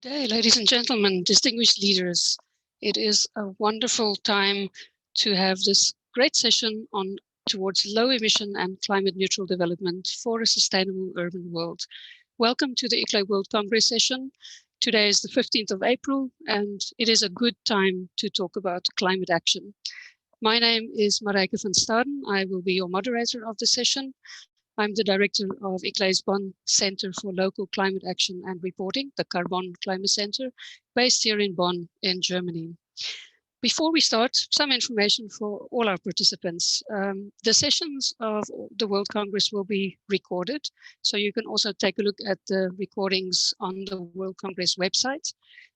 Day, ladies and gentlemen, distinguished leaders. It is a wonderful time to have this great session on towards low emission and climate neutral development for a sustainable urban world. Welcome to the ICLEI World Congress session. Today is the 15th of April, and it is a good time to talk about climate action. My name is Marijke van Staden. I will be your moderator of the session. I'm the director of ICLEI's Bonn Center for Local Climate Action and Reporting, the Carbon Climate Center, based here in Bonn in Germany. Before we start, some information for all our participants. The sessions of the World Congress will be recorded, so you can also take a look at the recordings on the World Congress website.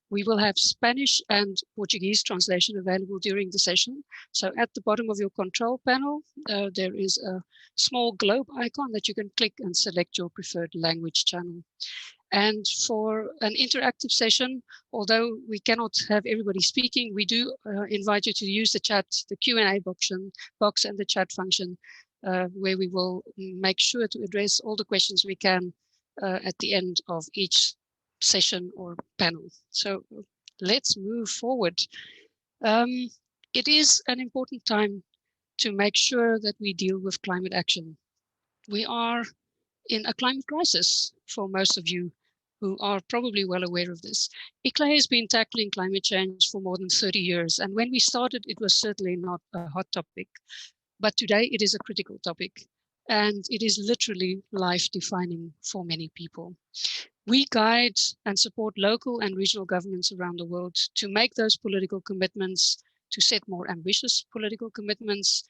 We will have Spanish and Portuguese translation available during the session. So at the bottom of your control panel, there is a small globe icon that you can click and select your preferred language channel. And for an interactive session, although we cannot have everybody speaking, we do invite you to use the chat, the Q&A box and the chat function, where we will make sure to address all the questions we can at the end of each session or panel. So let's move forward. It is an important time to make sure that we deal with climate action. We are in a climate crisis for most of you who are probably well aware of this. ICLEI has been tackling climate change for more than 30 years. And when we started, it was certainly not a hot topic. But today it is a critical topic. And it is literally life-defining for many people. We guide and support local and regional governments around the world to make those political commitments, to set more ambitious political commitments,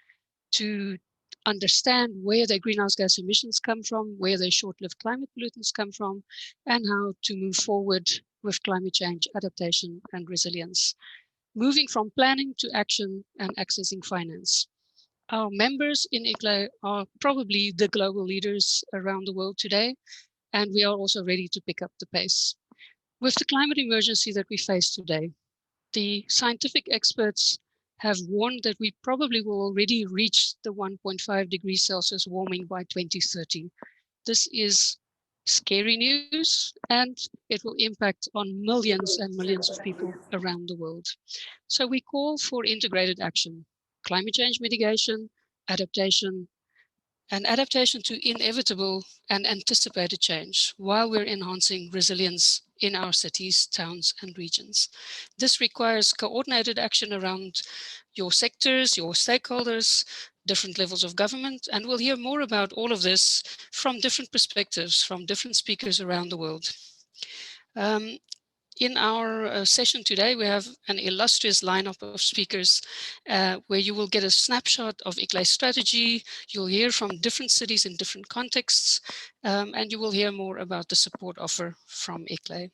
to understand where their greenhouse gas emissions come from, where their short-lived climate pollutants come from, and how to move forward with climate change adaptation and resilience, moving from planning to action and accessing finance. Our members in ICLEI are probably the global leaders around the world today, and we are also ready to pick up the pace. With the climate emergency that we face today, the scientific experts have warned that we probably will already reach the 1.5 degrees Celsius warming by 2030. This is scary news, and it will impact on millions and millions of people around the world. So we call for integrated action, climate change mitigation, adaptation, and adaptation to inevitable and anticipated change while we're enhancing resilience in our cities, towns, and regions. This requires coordinated action around your sectors, your stakeholders, different levels of government, and we'll hear more about all of this from different perspectives, from different speakers around the world. In our session today, we have an illustrious lineup of speakers where you will get a snapshot of ICLEI's strategy. You'll hear from different cities in different contexts, and you will hear more about the support offer from ICLEI.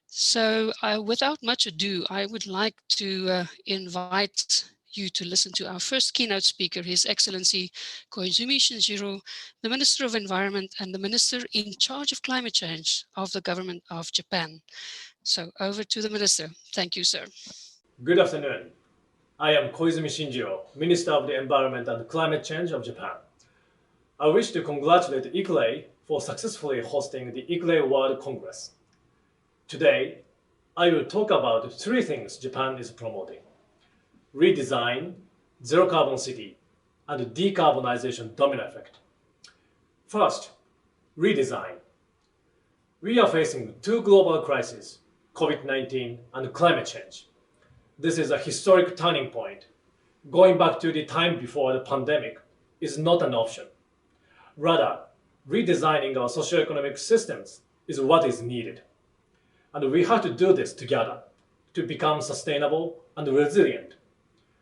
So without much ado, I would like to invite you to listen to our first keynote speaker, His Excellency Koizumi Shinjiro, the Minister of Environment and the Minister in charge of climate change of the government of Japan. So over to the Minister. Thank you, sir. Good afternoon. I am Koizumi Shinjiro, Minister of the Environment and Climate Change of Japan. I wish to congratulate ICLEI for successfully hosting the ICLEI World Congress. Today, I will talk about three things Japan is promoting: redesign, zero carbon city, and decarbonization domino effect. First, redesign. We are facing two global crises, COVID-19 and climate change. This is a historic turning point. Going back to the time before the pandemic is not an option. Rather, redesigning our socioeconomic systems is what is needed. And we have to do this together to become sustainable and resilient.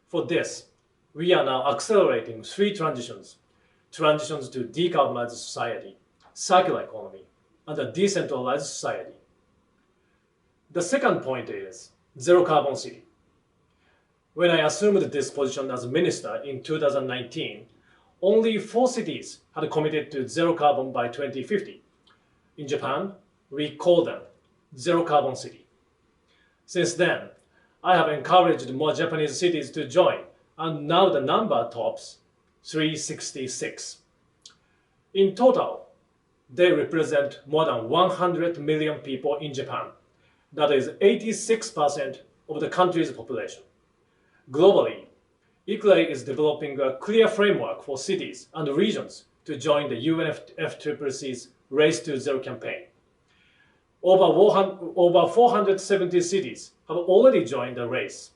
For this, we are now accelerating three transitions to decarbonized society, circular economy, and a decentralized society. The second point is zero carbon city. When I assumed this position as minister in 2019, only 4 cities had committed to zero carbon by 2050. In Japan, we call them zero carbon city. Since then, I have encouraged more Japanese cities to join, and now the number tops 366. In total, they represent more than 100 million people in Japan, That is 86% of the country's population. Globally, ICLEI is developing a clear framework for cities and regions to join the UNFCCC's Race to Zero campaign. Over 470 cities have already joined the race.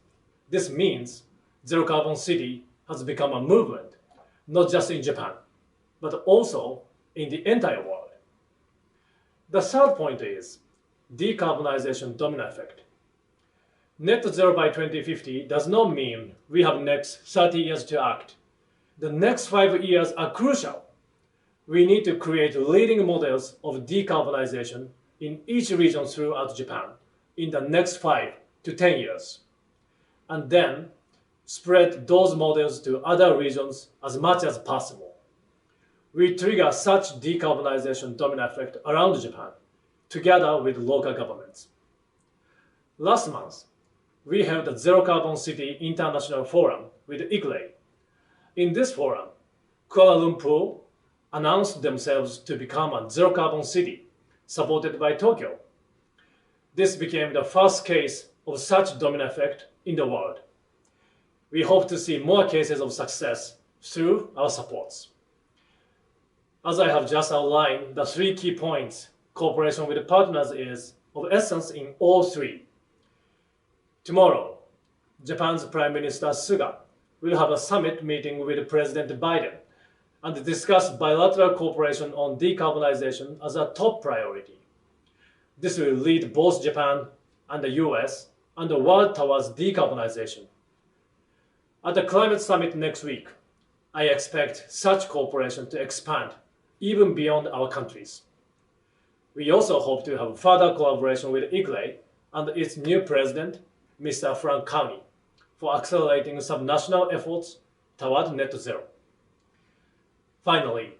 This means Zero Carbon City has become a movement, not just in Japan, but also in the entire world. The third point is decarbonization domino effect. Net zero by 2050 does not mean we have next 30 years to act. The next 5 years are crucial. We need to create leading models of decarbonization in each region throughout Japan in the next 5 to 10 years, and then spread those models to other regions as much as possible. We trigger such decarbonization domino effect around Japan, together with local governments. Last month, we held the Zero Carbon City International Forum with ICLEI. In this forum, Kuala Lumpur announced themselves to become a zero carbon city, supported by Tokyo. This became the first case of such domino effect in the world. We hope to see more cases of success through our supports. As I have just outlined, the 3 key points, cooperation with partners is of essence in all 3. Tomorrow, Japan's Prime Minister Suga will have a summit meeting with President Biden and discuss bilateral cooperation on decarbonization as a top priority. This will lead both Japan and the US and the world towards decarbonization. At the climate summit next week, I expect such cooperation to expand even beyond our countries. We also hope to have further collaboration with ICLEI and its new president, Mr. Frank Carney, for accelerating subnational efforts toward net zero. Finally,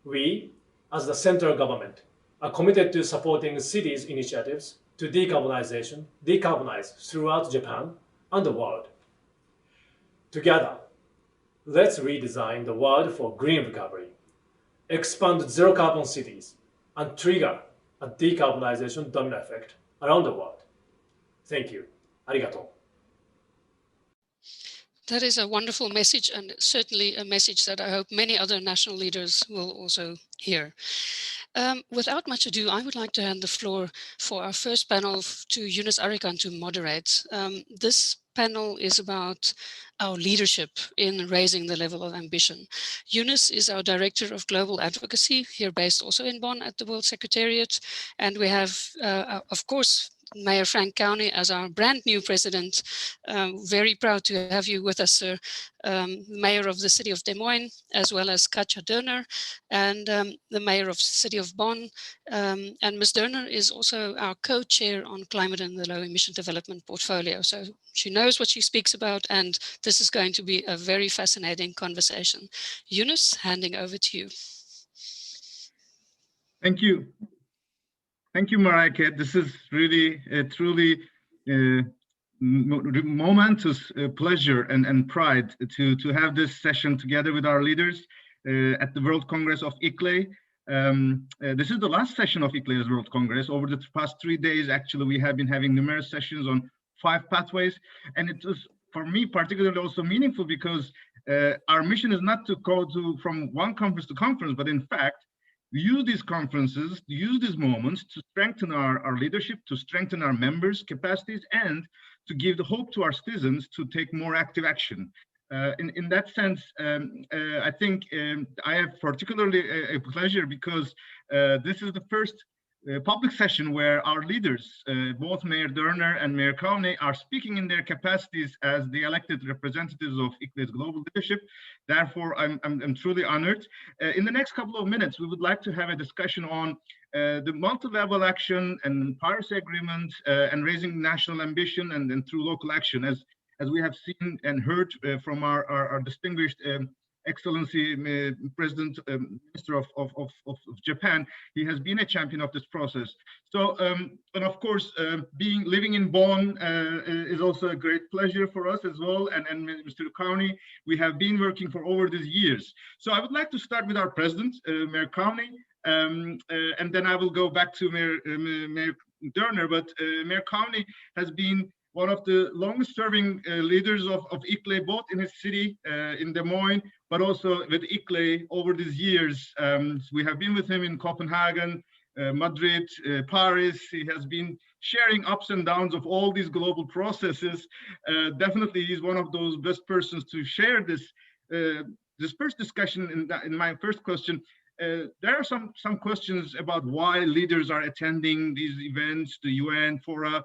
we, as the central government, are committed to supporting cities' initiatives to decarbonize throughout Japan and the world. Together, let's redesign the world for green recovery, expand zero carbon cities, and trigger a decarbonization domino effect around the world. Thank you. Arigato. That is a wonderful message, and certainly a message that I hope many other national leaders will also hear. Without much ado, I would like to hand the floor for our first panel to Eunice Arikan to moderate. This panel is about our leadership in raising the level of ambition. Eunice is our Director of Global Advocacy, here based also in Bonn at the World Secretariat. And we have, of course, Mayor Frank Carney as our brand new president. Very proud to have you with us, sir. Mayor of the city of Des Moines, as well as Katja Dörner, and the mayor of the city of Bonn. And Ms. Dörner is also our co-chair on climate and the low emission development portfolio. So she knows what she speaks about, and this is going to be a very fascinating conversation. Eunice, handing over to you. Thank you. Thank you, Marike. This is really truly momentous pleasure and pride to have this session together with our leaders at the World Congress of ICLEI. This is the last session of ICLEI's World Congress. Over the past 3 days, actually, we have been having numerous sessions on 5 pathways, and it was for me particularly also meaningful because our mission is not to go from one conference to conference, but in fact, we use these conferences, use these moments to strengthen our leadership, to strengthen our members' capacities, and to give the hope to our citizens to take more active action. In that sense, I think I have particularly a pleasure because this is the first public session where our leaders, both Mayor Dörner and Mayor Carney, are speaking in their capacities as the elected representatives of ICLEI's global leadership. Therefore, I'm truly honored. In the next couple of minutes, we would like to have a discussion on the multi-level action and Paris Agreement and raising national ambition and through local action, as we have seen and heard from our distinguished Excellency President Minister of Japan. He has been a champion of this process. So, and of course, living in Bonn is also a great pleasure for us as well. And Mr. Carney, we have been working for over these years. So I would like to start with our President, Mayor Carney, and then I will go back to Mayor Turner, but Mayor Cowney has been one of the longest-serving leaders of ICLEI, both in his city, in Des Moines, but also with ICLEI over these years. We have been with him in Copenhagen, Madrid, Paris. He has been sharing ups and downs of all these global processes. Definitely, he's one of those best persons to share this first discussion. In my first question, there are some questions about why leaders are attending these events, the UN fora.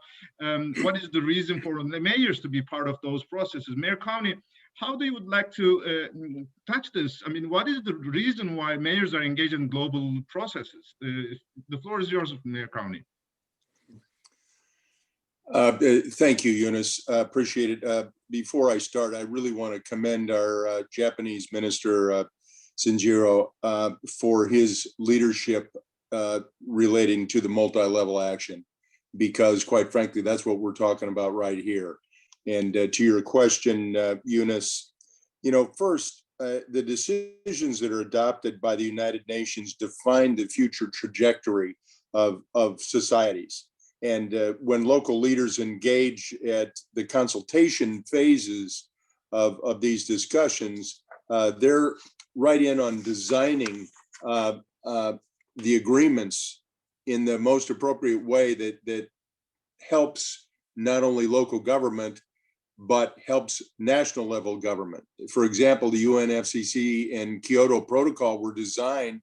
What is the reason for the mayors to be part of those processes? Mayor Cowney, how do you would like to touch this? I mean, what is the reason why mayors are engaged in global processes? The floor is yours, Mayor Cowney. Thank you, Yunus. Appreciate it. Before I start, I really want to commend our Japanese minister, Shinjiro, for his leadership relating to the multi-level action, because quite frankly, that's what we're talking about right here. And to your question, Yunus, first, the decisions that are adopted by the United Nations define the future trajectory of societies. And when local leaders engage at the consultation phases of these discussions, they're right in on designing the agreements in the most appropriate way that helps not only local government, but helps national level government. For example, the UNFCCC and Kyoto Protocol were designed,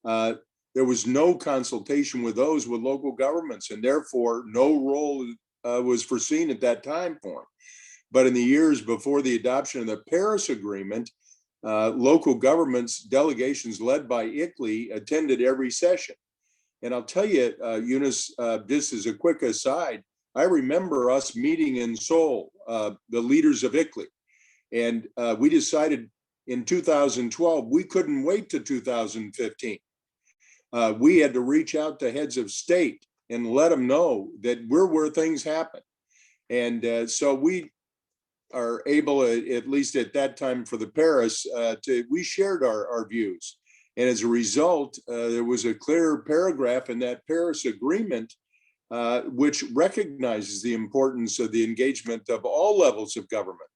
there was no consultation with those with local governments, and therefore no role was foreseen at that time for them. But in the years before the adoption of the Paris Agreement, local governments, delegations led by ICLEI attended every session. And I'll tell you, Yunus, just as a quick aside, I remember us meeting in Seoul, the leaders of ICLEI, and we decided in 2012, we couldn't wait to 2015. We had to reach out to heads of state and let them know that we're where things happen. And so we are able, at least at that time for the Paris, we shared our views. And as a result, there was a clear paragraph in that Paris Agreement which recognizes the importance of the engagement of all levels of government.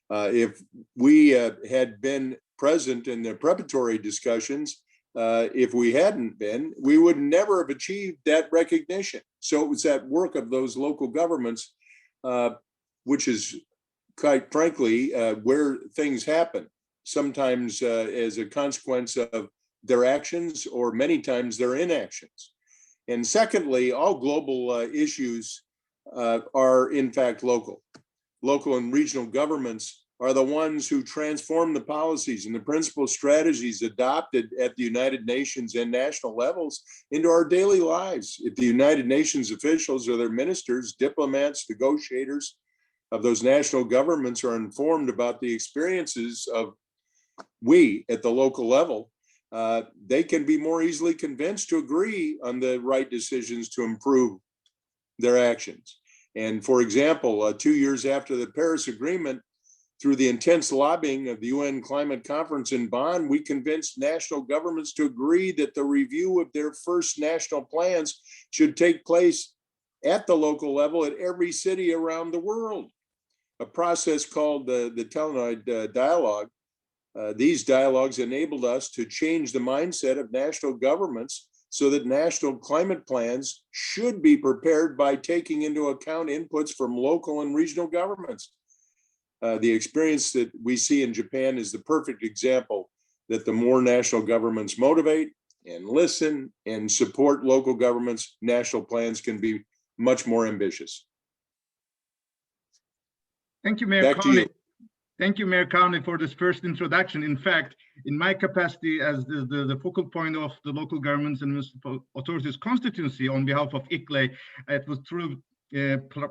If we had been present in the preparatory discussions, if we hadn't been, we would never have achieved that recognition. So it was that work of those local governments, which is quite frankly where things happen, sometimes as a consequence of their actions or many times their inactions. And secondly, all global issues are in fact local. Local and regional governments are the ones who transform the policies and the principal strategies adopted at the United Nations and national levels into our daily lives. If the United Nations officials or their ministers, diplomats, negotiators of those national governments are informed about the experiences of we at the local level, they can be more easily convinced to agree on the right decisions to improve their actions. And for example, 2 years after the Paris Agreement, through the intense lobbying of the UN Climate Conference in Bonn, we convinced national governments to agree that the review of their first national plans should take place at the local level at every city around the world. A process called the Telenoid Dialogue. These dialogues enabled us to change the mindset of national governments so that national climate plans should be prepared by taking into account inputs from local and regional governments. The experience that we see in Japan is the perfect example that the more national governments motivate and listen and support local governments, national plans can be much more ambitious. Thank you, Mayor Cowney. Thank you, Mayor Cowney, for this first introduction. In fact, in my capacity as the focal point of the local governments and municipal authorities constituency on behalf of ICLEI, it was true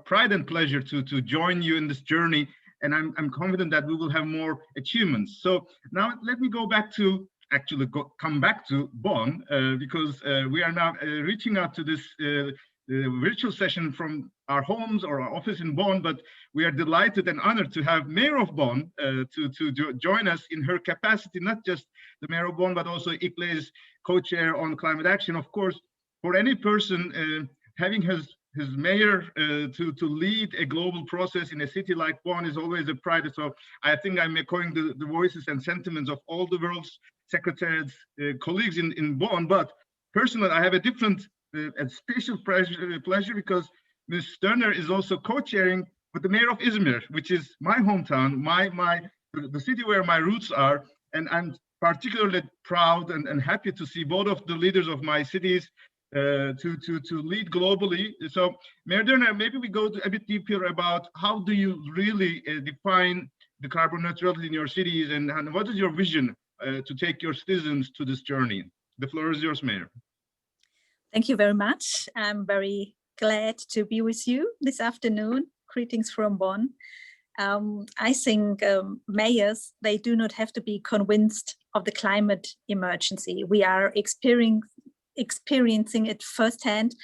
pride and pleasure to join you in this journey. And I'm confident that we will have more achievements. So now let me go back to, come back to Bonn, because we are now reaching out to this virtual session from our homes or our office in Bonn, but we are delighted and honored to have Mayor of Bonn to join us in her capacity, not just the Mayor of Bonn, but also ICLEI's co-chair on climate action. Of course, for any person having his his mayor to lead a global process in a city like Bonn is always a pride. So I think I'm echoing the voices and sentiments of all the world's secretaries, colleagues in Bonn. But personally, I have a different, a special pleasure because Ms. Sterner is also co-chairing with the mayor of Izmir, which is my hometown, the city where my roots are. And I'm particularly proud and happy to see both of the leaders of my cities to lead globally. So, Mayor Derner, maybe we go a bit deeper about how do you really define the carbon neutrality in your cities, and what is your vision to take your citizens to this journey? The floor is yours, Mayor. Thank you very much. I'm very glad to be with you this afternoon. Greetings from Bonn. I think mayors, they do not have to be convinced of the climate emergency. We are experiencing it firsthand,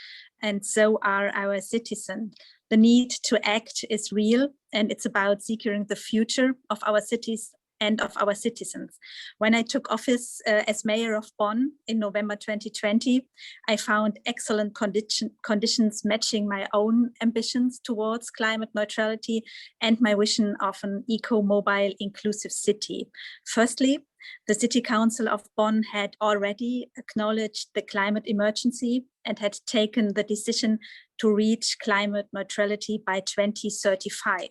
and so are our citizens. The need to act is real, and it's about securing the future of our cities and of our citizens. When I took office as mayor of Bonn in November 2020, I found excellent conditions matching my own ambitions towards climate neutrality and my vision of an eco-mobile inclusive city. Firstly, the City Council of Bonn had already acknowledged the climate emergency and had taken the decision to reach climate neutrality by 2035.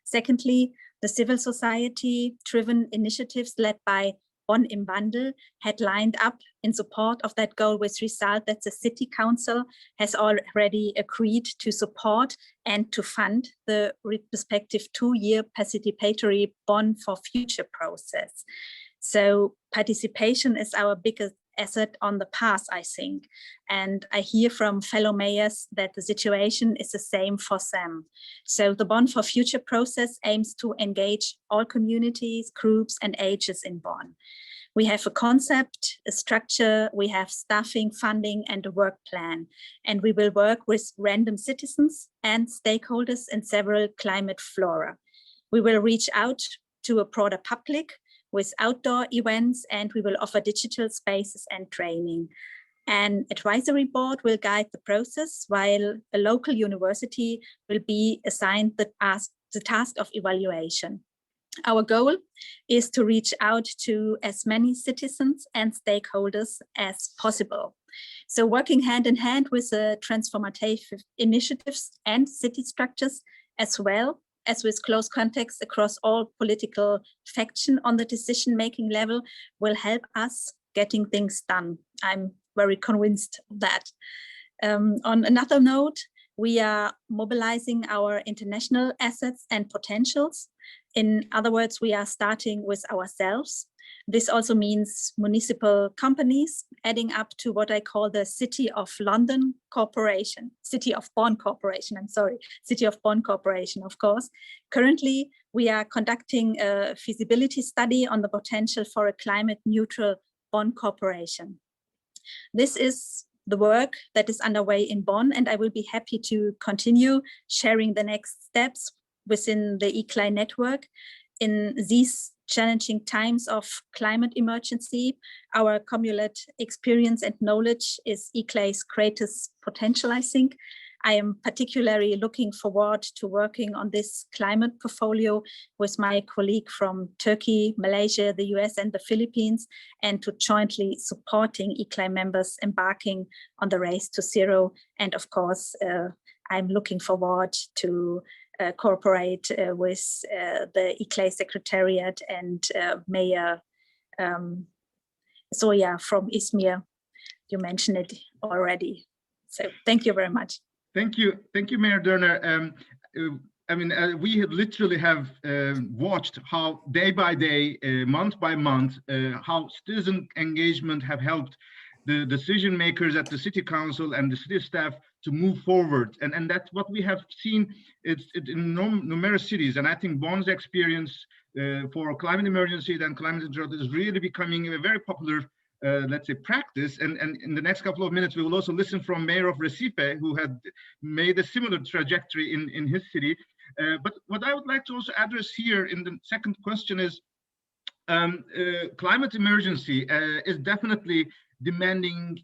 Secondly, the civil society-driven initiatives led by Bonn im Wandel had lined up in support of that goal, with result that the City Council has already agreed to support and to fund the respective 2-year participatory Bonn for Future process. So participation is our biggest asset on the path, I think. And I hear from fellow mayors that the situation is the same for them. So the Bonn for Future process aims to engage all communities, groups, and ages in Bonn. We have a concept, a structure, we have staffing, funding, and a work plan. And we will work with random citizens and stakeholders in several climate fora. We will reach out to a broader public with outdoor events, and we will offer digital spaces and training. An advisory board will guide the process, while a local university will be assigned the task of evaluation. Our goal is to reach out to as many citizens and stakeholders as possible. So working hand in hand with the transformative initiatives and city structures, as well as with close contacts across all political factions on the decision-making level, will help us getting things done. I'm very convinced of that. On another note, we are mobilizing our international assets and potentials. In other words, we are starting with ourselves. This also means municipal companies, adding up to what I call the City of London Corporation, City of Bonn Corporation, City of Bonn Corporation, of course. Currently, we are conducting a feasibility study on the potential for a climate neutral Bonn Corporation. This is the work that is underway in Bonn, and I will be happy to continue sharing the next steps within the ICLEI network. In these challenging times of climate emergency, our cumulative experience and knowledge is ICLEI's greatest potential, I think. I am particularly looking forward to working on this climate portfolio with my colleague from Turkey, Malaysia, the US, and the Philippines, and to jointly supporting ICLEI members embarking on the race to zero. And of course, I'm looking forward to cooperate with the ICLEI Secretariat and Mayor Zoya from Izmir. You mentioned it already. So thank you very much. Thank you, Mayor Derner. We literally have watched how day by day, month by month, how citizen engagement have helped the decision makers at the City Council and the city staff to move forward. And that's what we have seen in numerous cities. And I think Bonn's experience for climate emergency and climate neutrality is really becoming a very popular let's say practice, and in the next couple of minutes we will also listen from Mayor of Recife, who had made a similar trajectory in his city. But what I would like to also address here in the second question is climate emergency is definitely demanding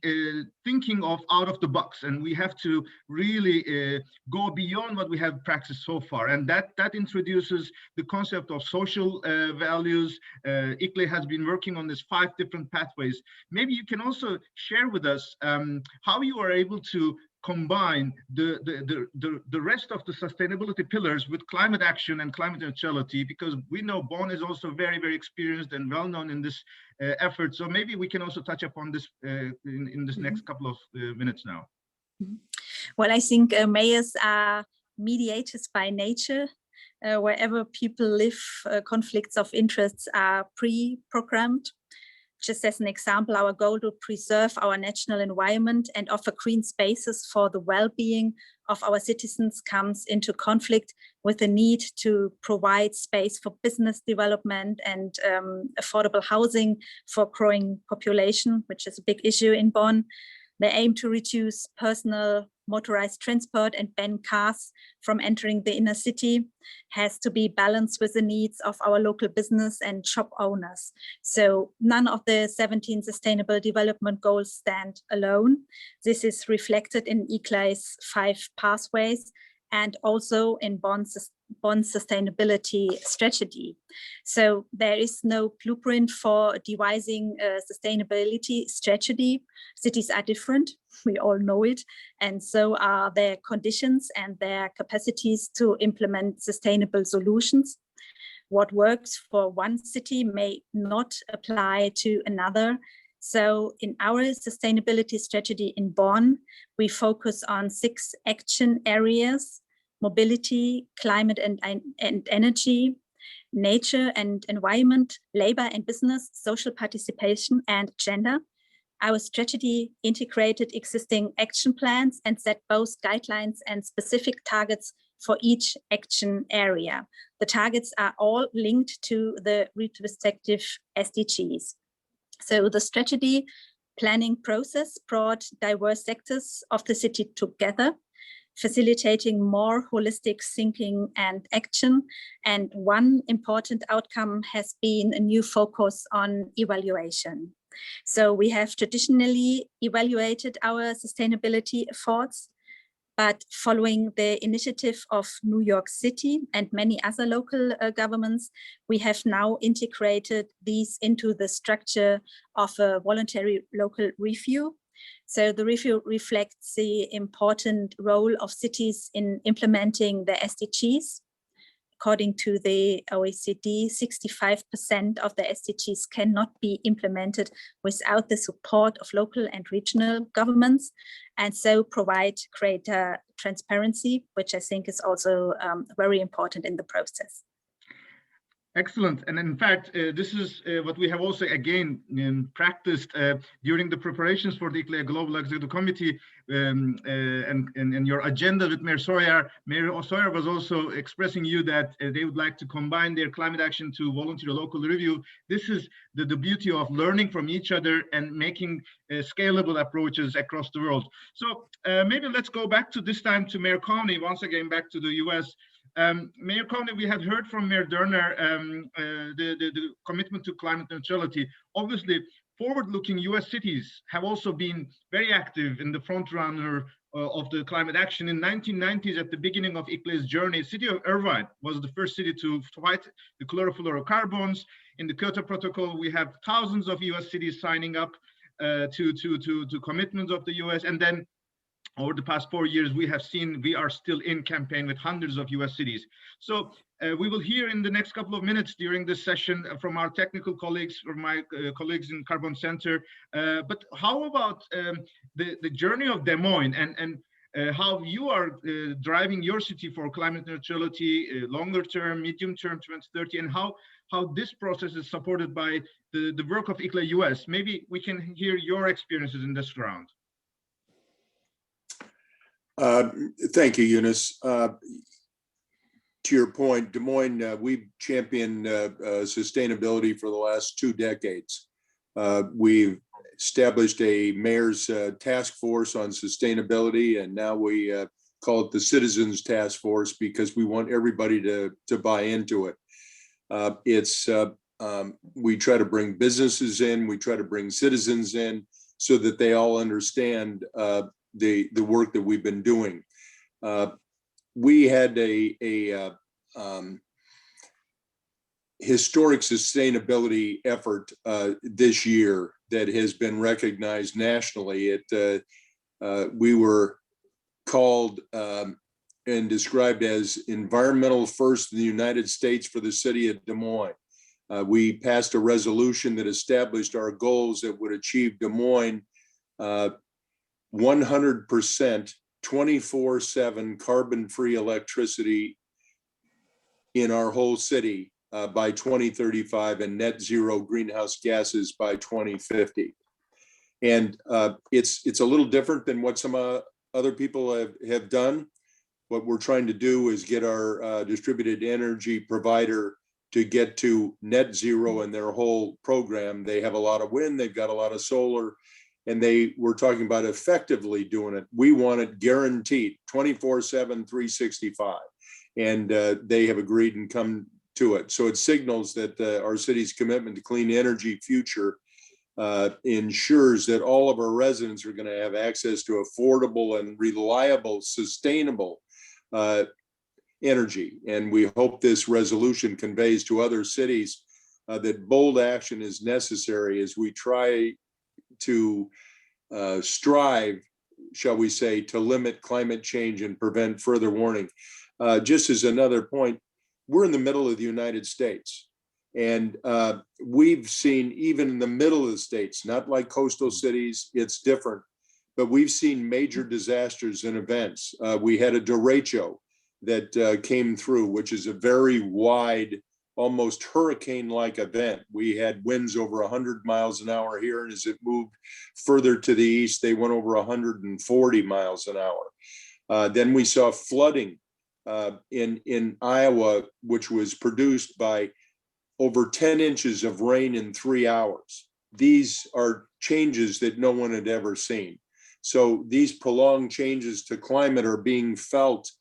thinking of out of the box, and we have to really go beyond what we have practiced so far. And that introduces the concept of social values. ICLEI has been working on these 5 different pathways. Maybe you can also share with us how you are able to combine the rest of the sustainability pillars with climate action and climate neutrality, because we know Bonn is also very, very experienced and well known in this effort. So maybe we can also touch upon this in this next couple of minutes now. Well, I think mayors are mediators by nature. Wherever people live, conflicts of interests are pre-programmed. Just as an example, our goal to preserve our national environment and offer green spaces for the well-being of our citizens comes into conflict with the need to provide space for business development and affordable housing for growing population, which is a big issue in Bonn. They aim to reduce personal motorized transport and ban cars from entering the inner city, has to be balanced with the needs of our local business and shop owners. So none of the 17 sustainable development goals stand alone. This is reflected in ICLEI's 5 pathways and also in Bonn's sustainability strategy. So there is no blueprint for devising a sustainability strategy. Cities are different, we all know it, and so are their conditions and their capacities to implement sustainable solutions. What works for one city may not apply to another. So in our sustainability strategy in Bonn, we focus on 6 action areas: mobility, climate and energy, nature and environment, labor and business, social participation, and gender. Our strategy integrated existing action plans and set both guidelines and specific targets for each action area. The targets are all linked to the respective SDGs. So the strategy planning process brought diverse sectors of the city together, facilitating more holistic thinking and action. And one important outcome has been a new focus on evaluation. So we have traditionally evaluated our sustainability efforts, but following the initiative of New York City and many other local governments, we have now integrated these into the structure of a voluntary local review. So the review reflects the important role of cities in implementing the SDGs. According to the OECD, 65% of the SDGs cannot be implemented without the support of local and regional governments, and so provide greater transparency, which I think is also very important in the process. Excellent. And in fact, this is what we have also again practiced during the preparations for the ICLEI Global Executive Committee and your agenda with Mayor Sawyer. Mayor Sawyer was also expressing you that they would like to combine their climate action to voluntary local review. This is the beauty of learning from each other and making scalable approaches across the world. So maybe let's go back to this time to Mayor Coney, once again back to the US. Mayor Coney, we had heard from Mayor Derner the commitment to climate neutrality. Obviously, forward-looking US cities have also been very active in the front runner of the climate action. In 1990s, at the beginning of ICLEI's journey, city of Irvine was the first city to fight the chlorofluorocarbons. In the Kyoto Protocol, we have thousands of US cities signing up to commitments of the US. And then over the past 4 years, we have seen we are still in campaign with hundreds of US cities. So we will hear in the next couple of minutes during this session from our technical colleagues, from my colleagues in Carbon Center. But how about the journey of Des Moines and how you are driving your city for climate neutrality, longer term, medium term, 2030, and how this process is supported by the work of ICLEI US. Maybe we can hear your experiences in this round. Thank you, Yunus. To your point, Des Moines, we've championed sustainability for the last 2 decades. We've established a mayor's task force on sustainability, and now we call it the Citizens Task Force because we want everybody to buy into it. We try to bring businesses in, we try to bring citizens in, so that they all understand the work that we've been doing. We had a historic sustainability effort this year that has been recognized nationally. We were called and described as environmental first in the United States for the city of Des Moines. We passed a resolution that established our goals that would achieve Des Moines 100% 24/7 carbon-free electricity in our whole city by 2035 and net zero greenhouse gases by 2050. And it's a little different than what some other people have done. What we're trying to do is get our distributed energy provider to get to net zero in their whole program. They have a lot of wind, they've got a lot of solar, and they were talking about effectively doing it. We want it guaranteed 24/7, 365. And they have agreed and come to it. So it signals that our city's commitment to clean energy future ensures that all of our residents are going to have access to affordable and reliable, sustainable energy. And we hope this resolution conveys to other cities that bold action is necessary as we try to strive, shall we say, to limit climate change and prevent further warning. Just as another point, we're in the middle of the United States. And we've seen, even in the middle of the states, not like coastal cities, it's different, but we've seen major disasters and events. We had a derecho that came through, which is a very wide, almost hurricane-like event. We had winds over 100 miles an hour here, and as it moved further to the east, they went over 140 miles an hour. Then we saw flooding in Iowa, which was produced by over 10 inches of rain in 3 hours. These are changes that no one had ever seen. So these prolonged changes to climate are being felt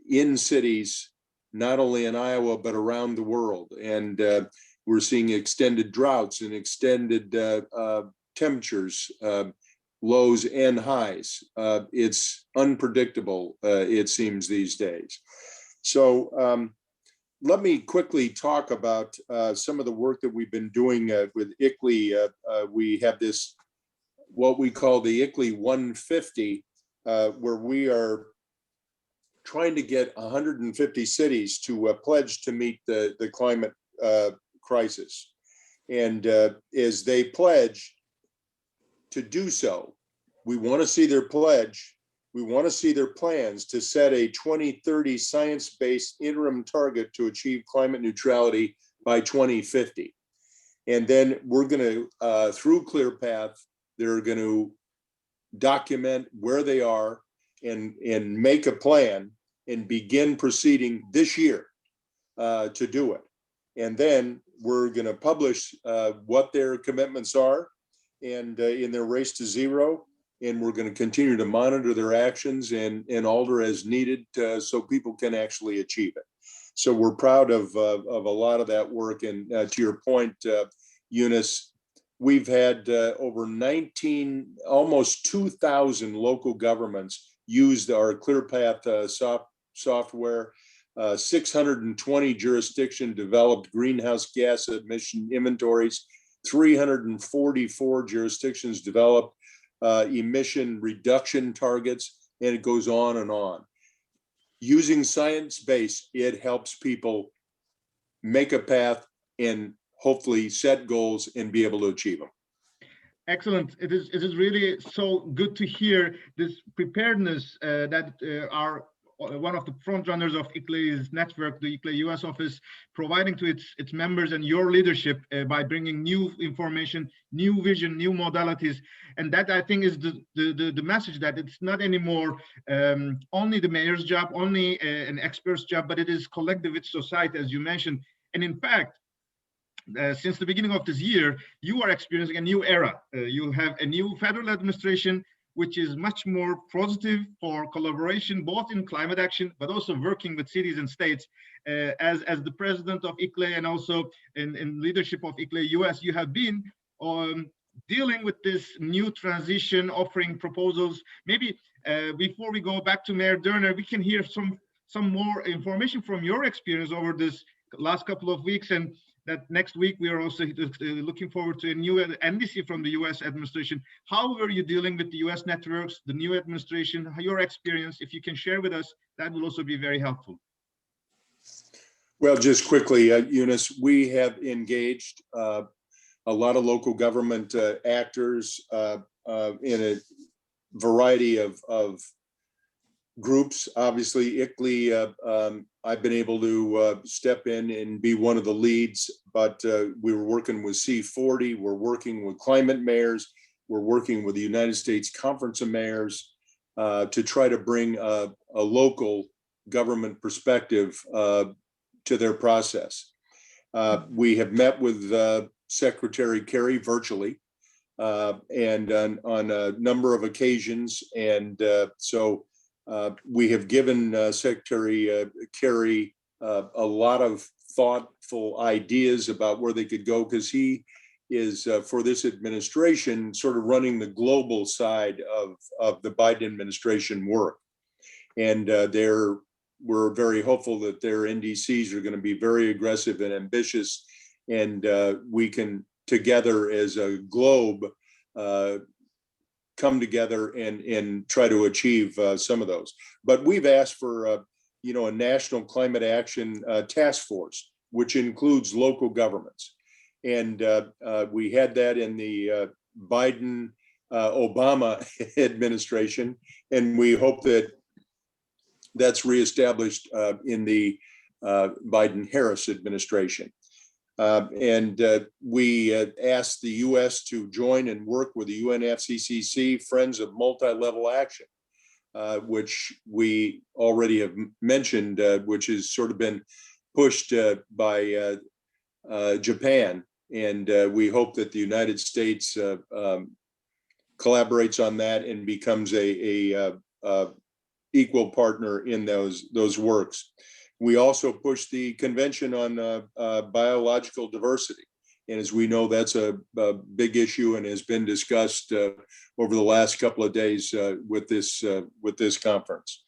in cities, not only in Iowa, but around the world. And we're seeing extended droughts and extended temperatures, lows and highs. It's unpredictable, it seems, these days. So let me quickly talk about some of the work that we've been doing with ICLEI. We have this, what we call the ICLEI 150, where we are trying to get 150 cities to pledge to meet the climate crisis. And as they pledge to do so, we want to see their pledge. We want to see their plans to set a 2030 science-based interim target to achieve climate neutrality by 2050. And then we're going to, through ClearPath, they're going to document where they are and make a plan and begin proceeding this year to do it. And then we're going to publish what their commitments are and in their race to zero. And we're going to continue to monitor their actions and alter as needed so people can actually achieve it. So we're proud of a lot of that work. And to your point, Eunice, we've had over 19, almost 2,000 local governments used our ClearPath software. 620 jurisdictions developed greenhouse gas emission inventories. 344 jurisdictions developed emission reduction targets, and it goes on and on. Using science-based, it helps people make a path and hopefully set goals and be able to achieve them. Excellent. It is really so good to hear this preparedness that are one of the front runners of ICLEI's network, the ICLEI US office, providing to its members and your leadership by bringing new information, new vision, new modalities. And that, I think, is the message, that it's not anymore only the mayor's job, only an expert's job, but it is collective with society, as you mentioned. And in fact, since the beginning of this year, you are experiencing a new era. You have a new federal administration, which is much more positive for collaboration, both in climate action, but also working with cities and states. As the president of ICLEI and also in leadership of ICLEI US, you have been dealing with this new transition, offering proposals. Maybe before we go back to Mayor Dörner, we can hear some more information from your experience over this last couple of weeks, and that next week we are also looking forward to a new NDC from the US administration. How were you dealing with the US networks, the new administration, your experience? If you can share with us, that will also be very helpful. Well, just quickly, Eunice, we have engaged a lot of local government actors in a variety of groups. Obviously, ICLEI, I've been able to step in and be one of the leads, but we were working with C40, we're working with climate mayors, we're working with the United States Conference of Mayors to try to bring a local government perspective to their process. We have met with Secretary Kerry virtually and on a number of occasions, and so we have given Secretary Kerry a lot of thoughtful ideas about where they could go, because he is, for this administration, sort of running the global side of the Biden administration work. And we're very hopeful that their NDCs are going to be very aggressive and ambitious, and we can together as a globe come together and try to achieve some of those. But we've asked for a national climate action task force, which includes local governments. And we had that in the Biden Obama administration, and we hope that that's reestablished in the Biden-Harris administration. And we asked the U.S. to join and work with the UNFCCC Friends of Multi-Level Action, which we already have mentioned, which has sort of been pushed by Japan. And we hope that the United States collaborates on that and becomes a equal partner in those works. We also pushed the Convention on Biological Diversity. And as we know, that's a big issue and has been discussed over the last couple of days with this conference.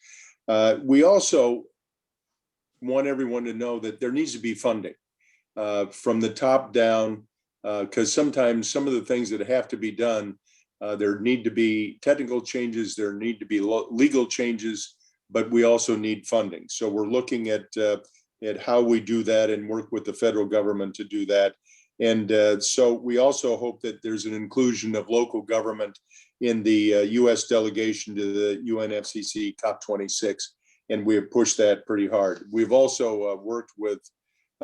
We also want everyone to know that there needs to be funding from the top down, because sometimes some of the things that have to be done, there need to be technical changes, there need to be legal changes, but we also need funding. So we're looking at how we do that and work with the federal government to do that. And so we also hope that there's an inclusion of local government in the US delegation to the UNFCCC COP26, and we have pushed that pretty hard. We've also worked with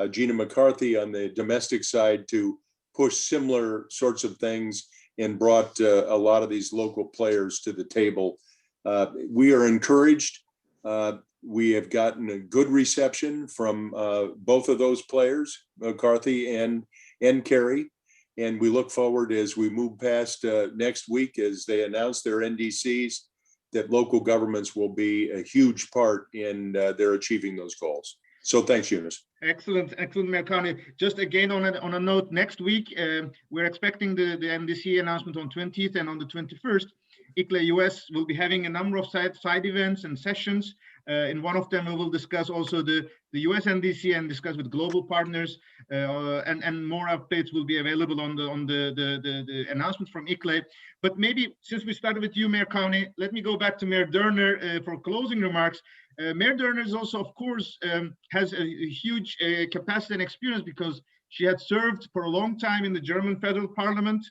Gina McCarthy on the domestic side to push similar sorts of things and brought a lot of these local players to the table. We are encouraged. We have gotten a good reception from both of those players, McCarthy and Kerry, and we look forward as we move past next week as they announce their NDCs, that local governments will be a huge part in their achieving those goals. So thanks, Eunice. Excellent, Mayor Carney. Just again on a note, next week we're expecting the NDC announcement on 20th and on the 21st. ICLEI US will be having a number of side events and sessions. In one of them, we will discuss also the US NDC and discuss with global partners, and more updates will be available on the announcement from ICLEI. But maybe since we started with you, Mayor Carney, let me go back to Mayor Dörner for closing remarks. Mayor Dörner is also, of course, has a huge capacity and experience because she had served for a long time in the German federal parliament,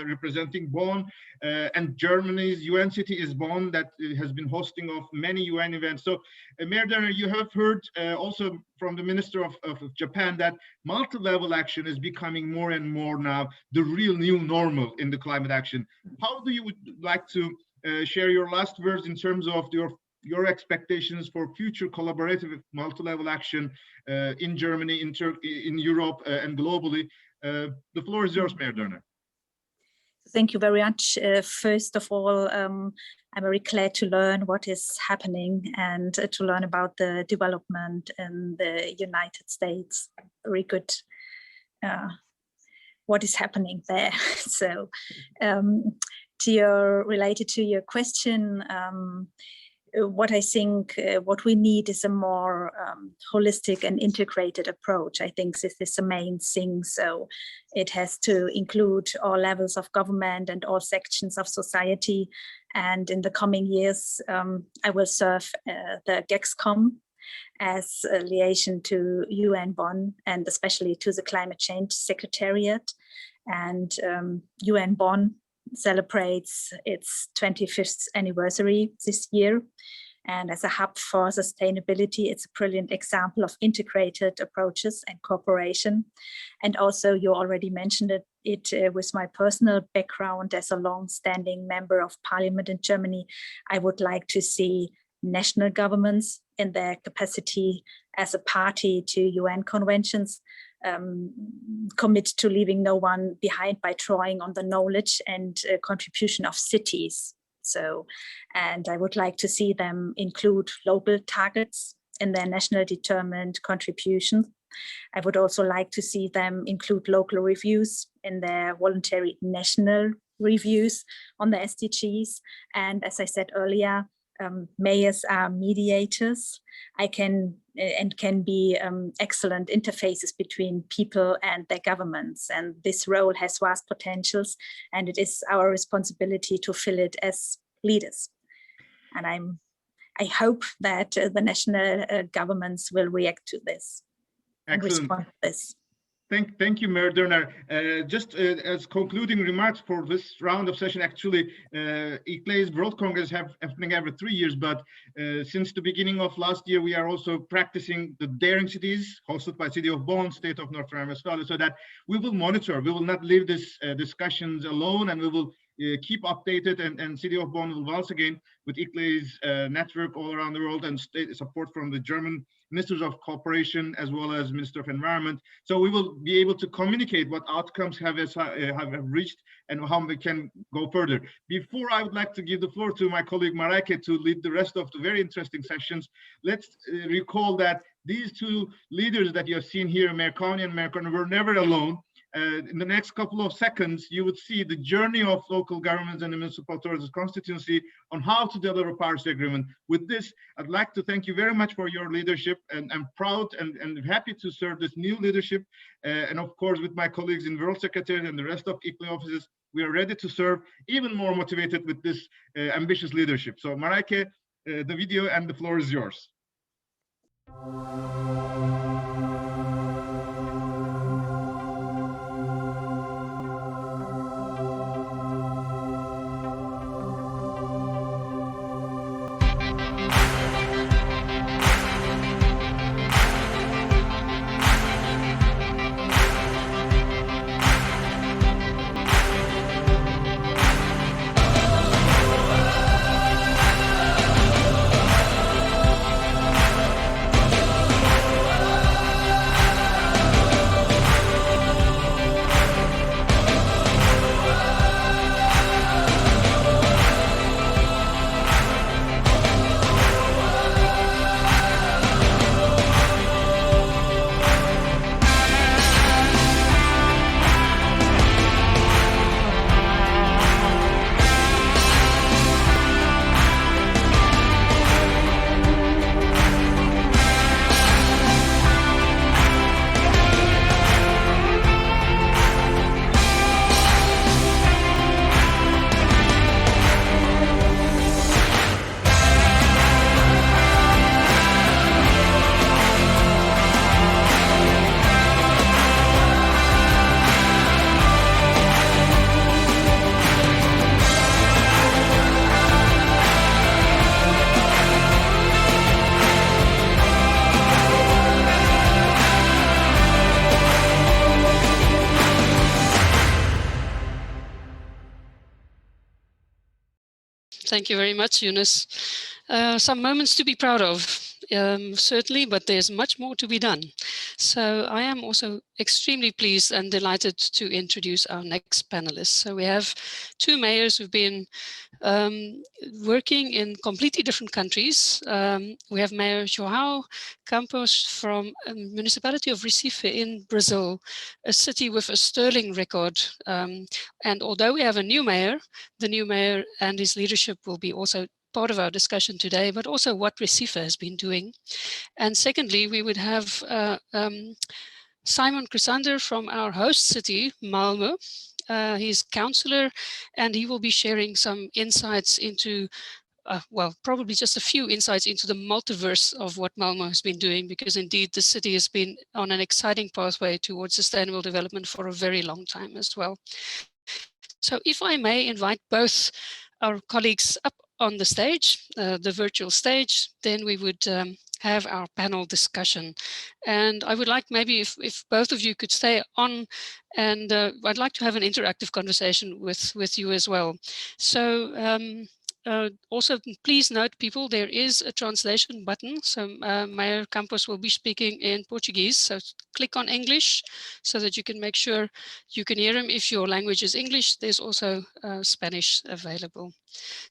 representing Bonn, and Germany's UN city is Bonn, that has been hosting of many UN events. So, Mayor Dörner, you have heard also from the Minister of Japan that multi-level action is becoming more and more now the real new normal in the climate action. How do you would like to share your last words in terms of your expectations for future collaborative multi-level action in Germany, in Turkey, in Europe, and globally? The floor is yours, Mayor Dörner. Thank you very much. First of all, I'm very glad to learn what is happening and to learn about the development in the United States. Very good. what is happening there. So related to your question, what I think what we need is a more holistic and integrated approach. I think this is the main thing. So it has to include all levels of government and all sections of society. And in the coming years, I will serve the GEXCOM as a liaison to UN Bonn and especially to the Climate Change Secretariat. And UN Bonn celebrates its 25th anniversary this year. And as a hub for sustainability, it's a brilliant example of integrated approaches and cooperation. And also, you already mentioned it with my personal background as a long-standing member of parliament in Germany, I would like to see national governments in their capacity as a party to UN conventions commit to leaving no one behind by drawing on the knowledge and contribution of cities. So, and I would like to see them include local targets in their national determined contributions. I would also like to see them include local reviews in their voluntary national reviews on the SDGs. And as I said earlier, mayors are mediators. can be excellent interfaces between people and their governments. And this role has vast potentials, and it is our responsibility to fill it as leaders. And I hope that the national governments will react to this. Excellent. And respond to this. Thank you, Mayor Dörner. Just as concluding remarks for this round of session, actually, ICLEI's World Congress happening every 3 years, but since the beginning of last year, we are also practicing the Daring Cities, hosted by City of Bonn, State of North Rhine-Westphalia, so that we will monitor, we will not leave these discussions alone, and we will keep updated, and City of Bonn will once again, with ICLEI's network all around the world and support from the German Ministers of Cooperation as well as Minister of Environment. So we will be able to communicate what outcomes have reached and how we can go further. Before I would like to give the floor to my colleague Mareike to lead the rest of the very interesting sessions, let's recall that these two leaders that you have seen here, Mayor County and Mayor Corner, were never alone. In the next couple of seconds, you would see the journey of local governments and the municipal authorities constituency on how to deliver Paris Agreement. With this, I'd like to thank you very much for your leadership, and I'm proud and happy to serve this new leadership. And of course, with my colleagues in World Secretariat and the rest of ICLEI offices, we are ready to serve, even more motivated with this ambitious leadership. So Mareike, the video and the floor is yours. Thank you very much, Yunus. Some moments to be proud of. certainly, but there's much more to be done. So I am also extremely pleased and delighted to introduce our next panelists. So we have two mayors who've been working in completely different countries. We have Mayor João Campos from a municipality of Recife in Brazil, a city with a sterling record. And although we have a new mayor, the new mayor and his leadership will be also part of our discussion today, but also what Recife has been doing. And secondly, we would have Simon Chrysander from our host city, Malmö. He's councillor, and he will be sharing some insights into, well, probably just a few insights into the multiverse of what Malmö has been doing, because indeed the city has been on an exciting pathway towards sustainable development for a very long time as well. So if I may invite both our colleagues up on the stage, the virtual stage, then we would have our panel discussion. And I would like maybe if both of you could stay on, and I'd like to have an interactive conversation with you as well. So also, please note, people, there is a translation button. So Mayor Campos will be speaking in Portuguese. So click on English so that you can make sure you can hear him. If your language is English, there's also Spanish available.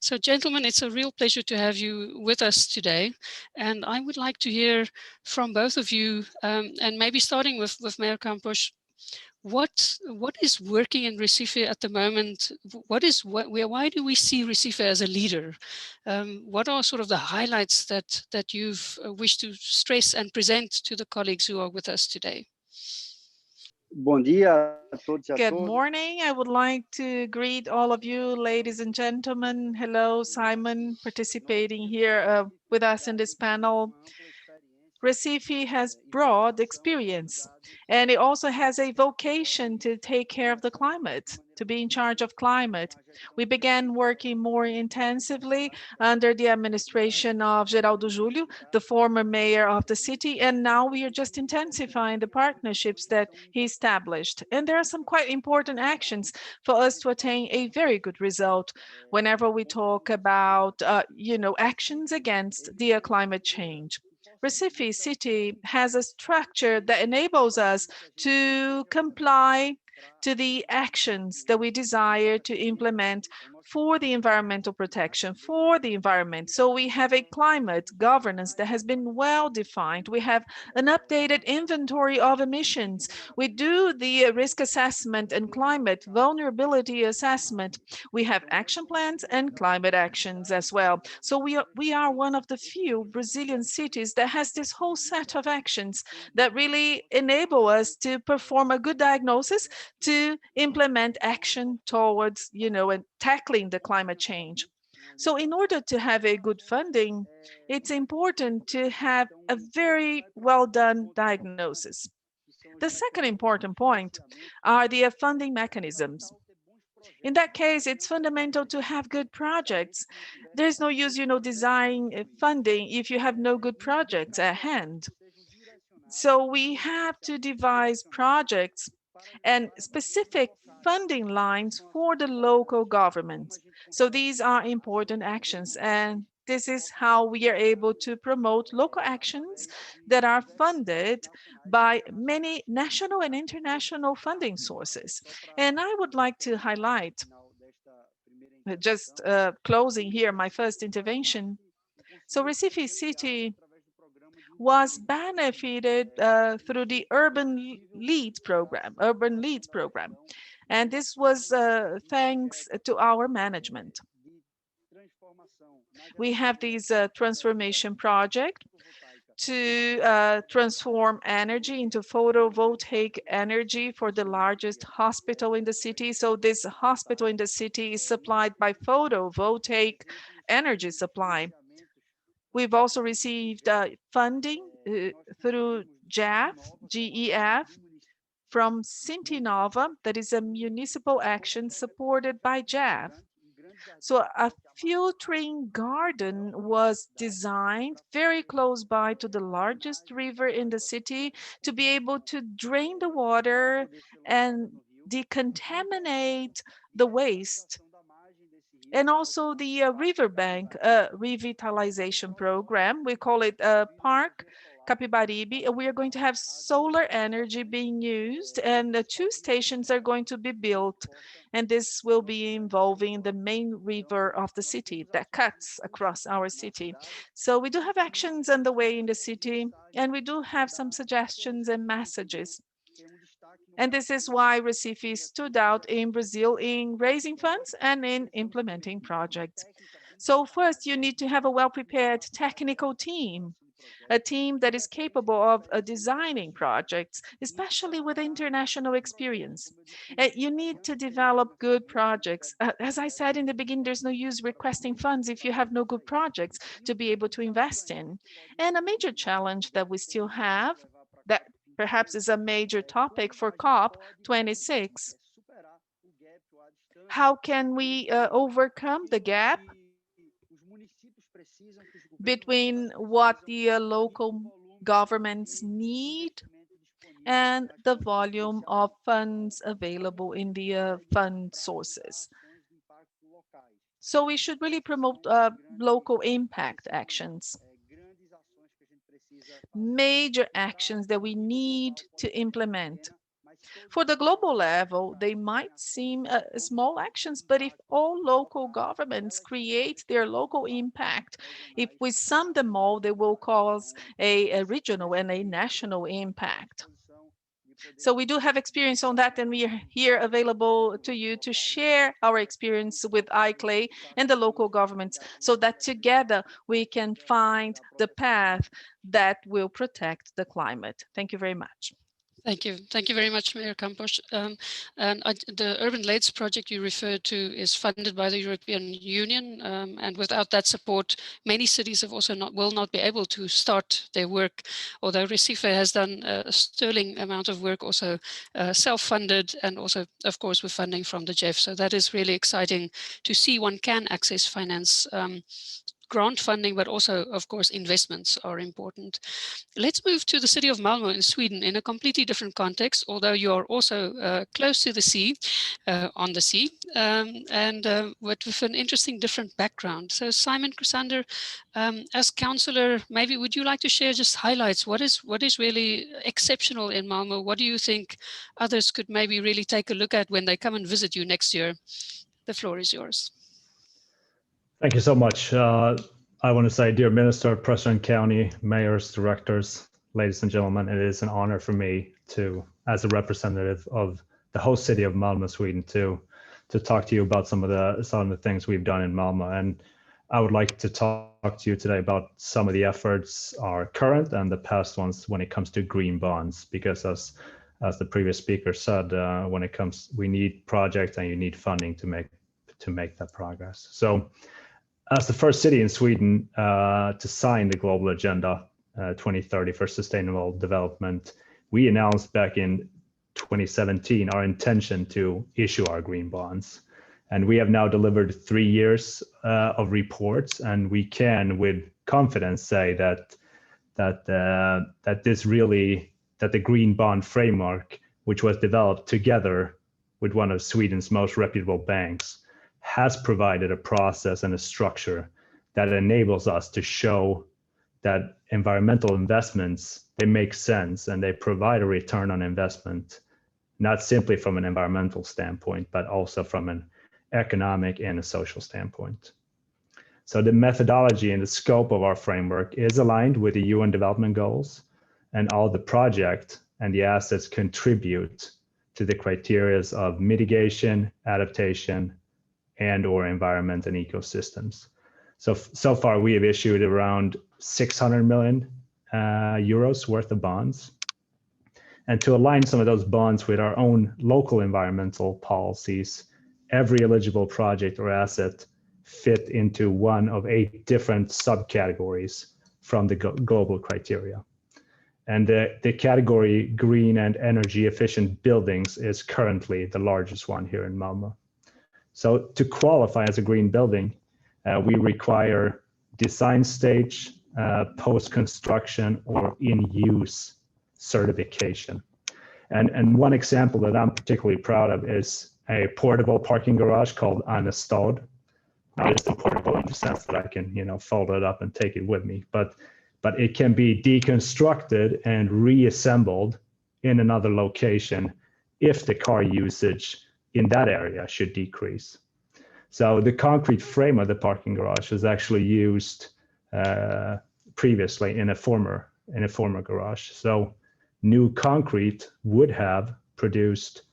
So gentlemen, it's a real pleasure to have you with us today. And I would like to hear from both of you, and maybe starting with Mayor Campos, what is working in Recife at the moment? Why do we see Recife as a leader? What are sort of the highlights that you've wished to stress and present to the colleagues who are with us today? Good morning. I would like to greet all of you, ladies and gentlemen. Hello, Simon, participating here with us in this panel. Recife has broad experience, and it also has a vocation to take care of the climate, to be in charge of climate. We began working more intensively under the administration of Geraldo Júlio, the former mayor of the city, and now we are just intensifying the partnerships that he established. And there are some quite important actions for us to attain a very good result whenever we talk about, actions against the climate change. Recife City has a structure that enables us to comply to the actions that we desire to implement for the environmental protection, for the environment. So we have a climate governance that has been well defined. We have an updated inventory of emissions. We do the risk assessment and climate vulnerability assessment. We have action plans and climate actions as well. So we are one of the few Brazilian cities that has this whole set of actions that really enable us to perform a good diagnosis, to implement action towards, and tackling the climate change. So in order to have a good funding, it's important to have a very well done diagnosis. The second important point are the funding mechanisms. In that case, it's fundamental to have good projects. There's no use, designing funding if you have no good projects at hand. So we have to devise projects and specific funding lines for the local government. So these are important actions, and this is how we are able to promote local actions that are funded by many national and international funding sources. And I would like to highlight, just closing here my first intervention. So Recife City was benefited through the Urban Leads program. And this was thanks to our management. We have this transformation project to transform energy into photovoltaic energy for the largest hospital in the city. So this hospital in the city is supplied by photovoltaic energy supply. We've also received funding through GEF, from Sintinova, that is a municipal action supported by GEF. So a filtering garden was designed very close by to the largest river in the city to be able to drain the water and decontaminate the waste And also the riverbank revitalization program. We call it Park Capibaribe. We are going to have solar energy being used, and 2 stations are going to be built. And this will be involving the main river of the city that cuts across our city. So we do have actions underway in the city, and we do have some suggestions and messages. And this is why Recife stood out in Brazil in raising funds and in implementing projects. So first, you need to have a well-prepared technical team, a team that is capable of designing projects, especially with international experience. You need to develop good projects. As I said in the beginning, there's no use requesting funds if you have no good projects to be able to invest in. And a major challenge that we still have, that perhaps is a major topic for COP26, how can we overcome the gap between what the local governments need and the volume of funds available in the fund sources. So we should really promote local impact actions, major actions that we need to implement. For the global level, they might seem small actions, but if all local governments create their local impact, if we sum them all, they will cause a regional and a national impact. So we do have experience on that, and we are here available to you to share our experience with ICLEI and the local governments, so that together we can find the path that will protect the climate. Thank you very much. Thank you. Thank you very much, Mayor Campos. The Urban Lakes project you referred to is funded by the European Union, and without that support, many cities have also will not be able to start their work, although Recife has done a sterling amount of work, also self-funded, and also, of course, with funding from the GEF. So that is really exciting to see one can access finance. Grant funding, but also, of course, investments are important. Let's move to the city of Malmö in Sweden in a completely different context, although you are also close to the sea, on the sea, with an interesting different background. So Simon Chrysander, as councillor, maybe would you like to share just highlights? What is really exceptional in Malmö? What do you think others could maybe really take a look at when they come and visit you next year? The floor is yours. Thank you so much. I want to say, dear Minister, President County, mayors, directors, ladies and gentlemen, it is an honor for me to, as a representative of the host city of Malmö, Sweden, to talk to you about some of the things we've done in Malmö. And I would like to talk to you today about some of the efforts, our current and the past ones, when it comes to green bonds, because as the previous speaker said, when it comes, we need projects and you need funding to make that progress. So, as the first city in Sweden to sign the Global Agenda 2030 for Sustainable Development, we announced back in 2017 our intention to issue our green bonds. And we have now delivered 3 years of reports, and we can with confidence say that the green bond framework, which was developed together with one of Sweden's most reputable banks, has provided a process and a structure that enables us to show that environmental investments, they make sense and they provide a return on investment, not simply from an environmental standpoint, but also from an economic and a social standpoint. So the methodology and the scope of our framework is aligned with the UN Development Goals, and all the project and the assets contribute to the criteria of mitigation, adaptation, and/or environment and ecosystems. So far, we have issued around 600 million euros worth of bonds. And to align some of those bonds with our own local environmental policies, every eligible project or asset fit into one of 8 different subcategories from the global criteria. And the category green and energy efficient buildings is currently the largest one here in Malmö. So to qualify as a green building, we require design stage, post-construction, or in-use certification. And one example that I'm particularly proud of is a portable parking garage called Anestad, not just portable in the sense that I can, fold it up and take it with me, but it can be deconstructed and reassembled in another location if the car usage in that area should decrease. So the concrete frame of the parking garage was actually used previously in a former garage. So new concrete would have produced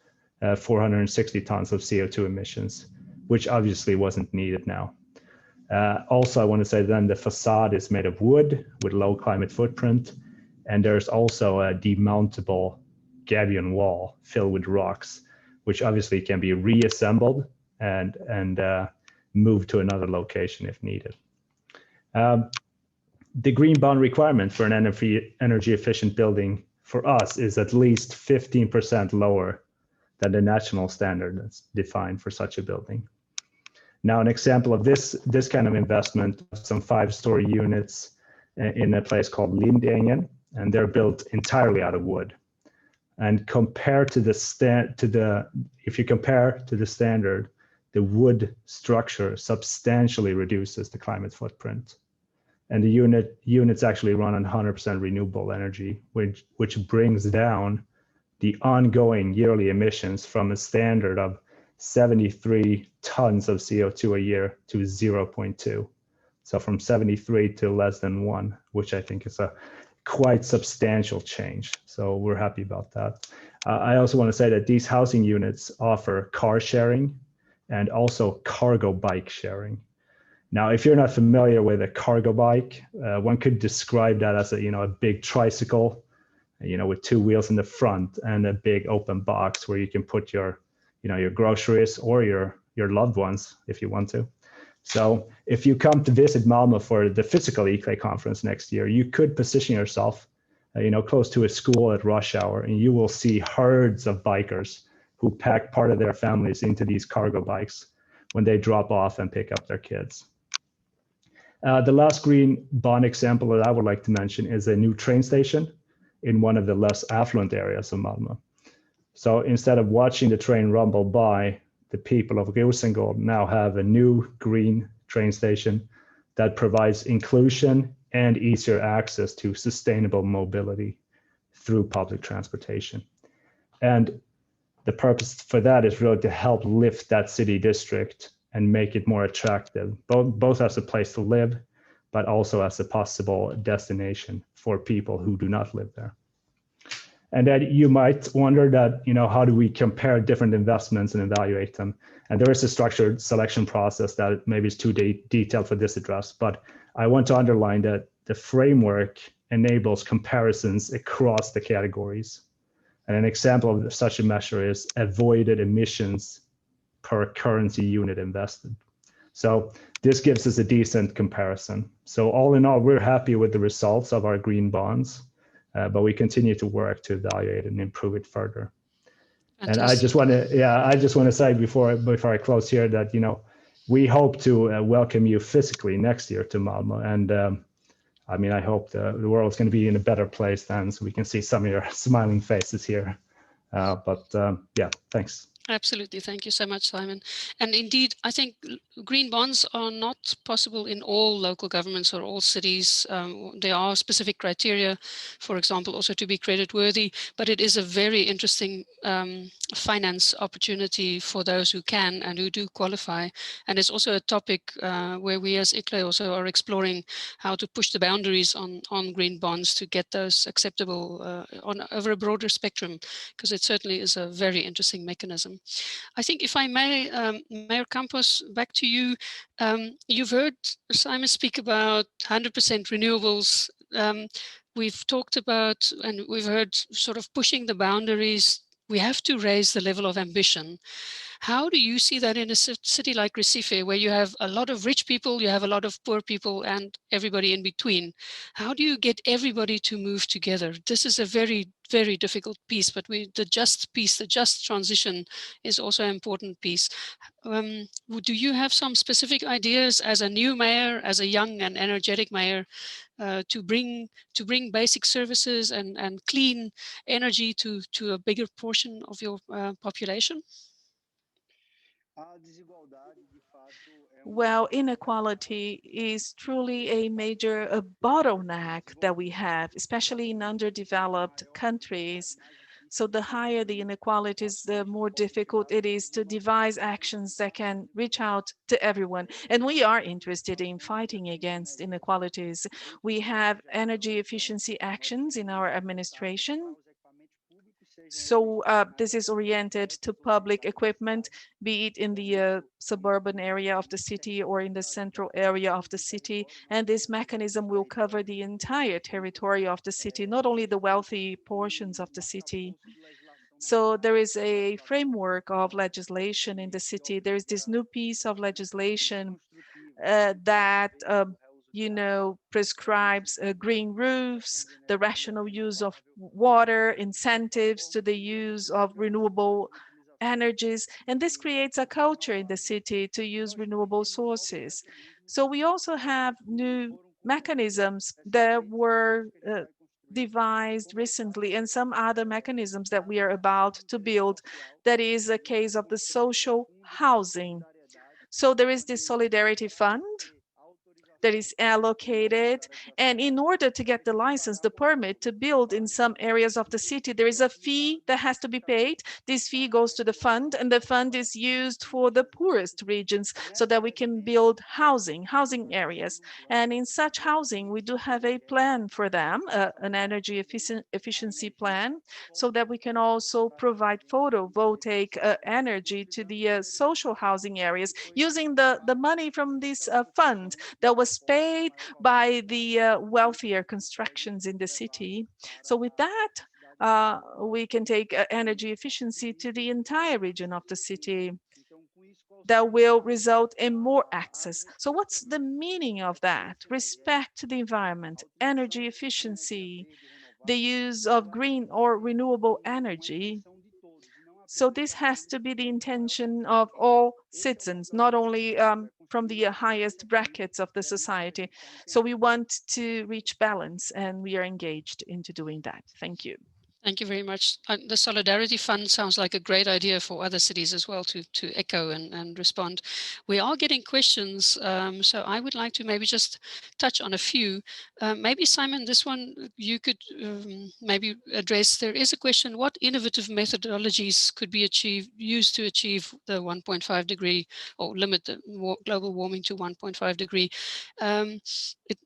460 tons of CO2 emissions, which obviously wasn't needed now. Also, I want to say then the facade is made of wood with low climate footprint, and there's also a demountable gabion wall filled with rocks, which obviously can be reassembled and moved to another location if needed. The green bond requirement for an energy efficient building for us is at least 15% lower than the national standard that's defined for such a building. Now, an example of this kind of investment, some 5-story units in a place called Lindängen, and they're built entirely out of wood. And compared to if you compare to the standard, the wood structure substantially reduces the climate footprint. And the units actually run on 100% renewable energy, which brings down the ongoing yearly emissions from a standard of 73 tons of CO2 a year to 0.2. So from 73 to less than 1, which I think is a quite substantial change. So we're happy about that. I also want to say that these housing units offer car sharing and also cargo bike sharing. Now, if you're not familiar with a cargo bike, one could describe that as a big tricycle, with 2 wheels in the front and a big open box where you can put your groceries or your loved ones if you want to. So if you come to visit Malmö for the physical ICLEI conference next year, you could position yourself, close to a school at rush hour, and you will see herds of bikers who pack part of their families into these cargo bikes when they drop off and pick up their kids. The last green bond example that I would like to mention is a new train station in one of the less affluent areas of Malmö. So instead of watching the train rumble by, the people of Rosengård now have a new green train station that provides inclusion and easier access to sustainable mobility through public transportation. And the purpose for that is really to help lift that city district and make it more attractive, both as a place to live, but also as a possible destination for people who do not live there. And then you might wonder that, how do we compare different investments and evaluate them? And there is a structured selection process that maybe is too detailed for this address, but I want to underline that the framework enables comparisons across the categories. And an example of such a measure is avoided emissions per currency unit invested. So this gives us a decent comparison. So all in all, we're happy with the results of our green bonds. But we continue to work to evaluate and improve it further. Fantastic. And I just want to say before I close here that we hope to welcome you physically next year to Malmö, and I hope the world's going to be in a better place then, so we can see some of your smiling faces here. Thanks. Absolutely. Thank you so much, Simon. And indeed, I think green bonds are not possible in all local governments or all cities. There are specific criteria, for example, also to be credit worthy, but it is a very interesting finance opportunity for those who can and who do qualify. And it's also a topic where we as ICLEI also are exploring how to push the boundaries on green bonds to get those acceptable over a broader spectrum, because it certainly is a very interesting mechanism. I think if I may, Mayor Campos, back to you. You've heard Simon speak about 100% renewables. We've talked about, and we've heard sort of pushing the boundaries. We have to raise the level of ambition. How do you see that in a city like Recife, where you have a lot of rich people, you have a lot of poor people, and everybody in between? How do you get everybody to move together? This is a very, very difficult piece, but the just transition is also an important piece. Do you have some specific ideas as a new mayor, as a young and energetic mayor, to bring basic services and clean energy to a bigger portion of your population? well, inequality is truly a major bottleneck that we have, especially in underdeveloped countries. So the higher the inequalities, the more difficult it is to devise actions that can reach out to everyone. And we are interested in fighting against inequalities. We have energy efficiency actions in our administration. So this is oriented to public equipment, be it in the suburban area of the city or in the central area of the city. And this mechanism will cover the entire territory of the city, not only the wealthy portions of the city. So there is a framework of legislation in the city. There is this new piece of legislation that prescribes green roofs, the rational use of water, incentives to the use of renewable energies. And this creates a culture in the city to use renewable sources. So we also have new mechanisms that were devised recently and some other mechanisms that we are about to build. That is a case of the social housing. So there is this solidarity fund that is allocated. And in order to get the license, the permit to build in some areas of the city, there is a fee that has to be paid. This fee goes to the fund, and the fund is used for the poorest regions so that we can build housing areas. And in such housing, we do have a plan for them, an energy efficiency plan, so that we can also provide photovoltaic energy to the social housing areas using the money from this fund that was paid by the wealthier constructions in the city. So with that, we can take energy efficiency to the entire region of the city. That will result in more access. So what's the meaning of that? Respect to the environment, energy efficiency, the use of green or renewable energy. So this has to be the intention of all citizens, not only from the highest brackets of the society. So we want to reach balance, and we are engaged into doing that. Thank you. Thank you very much. The Solidarity Fund sounds like a great idea for other cities as well to echo and respond. We are getting questions, so I would like to maybe just touch on a few. Maybe Simon, this one you could maybe address. There is a question: what innovative methodologies could be used to achieve the 1.5 degree or limit the global warming to 1.5 degree?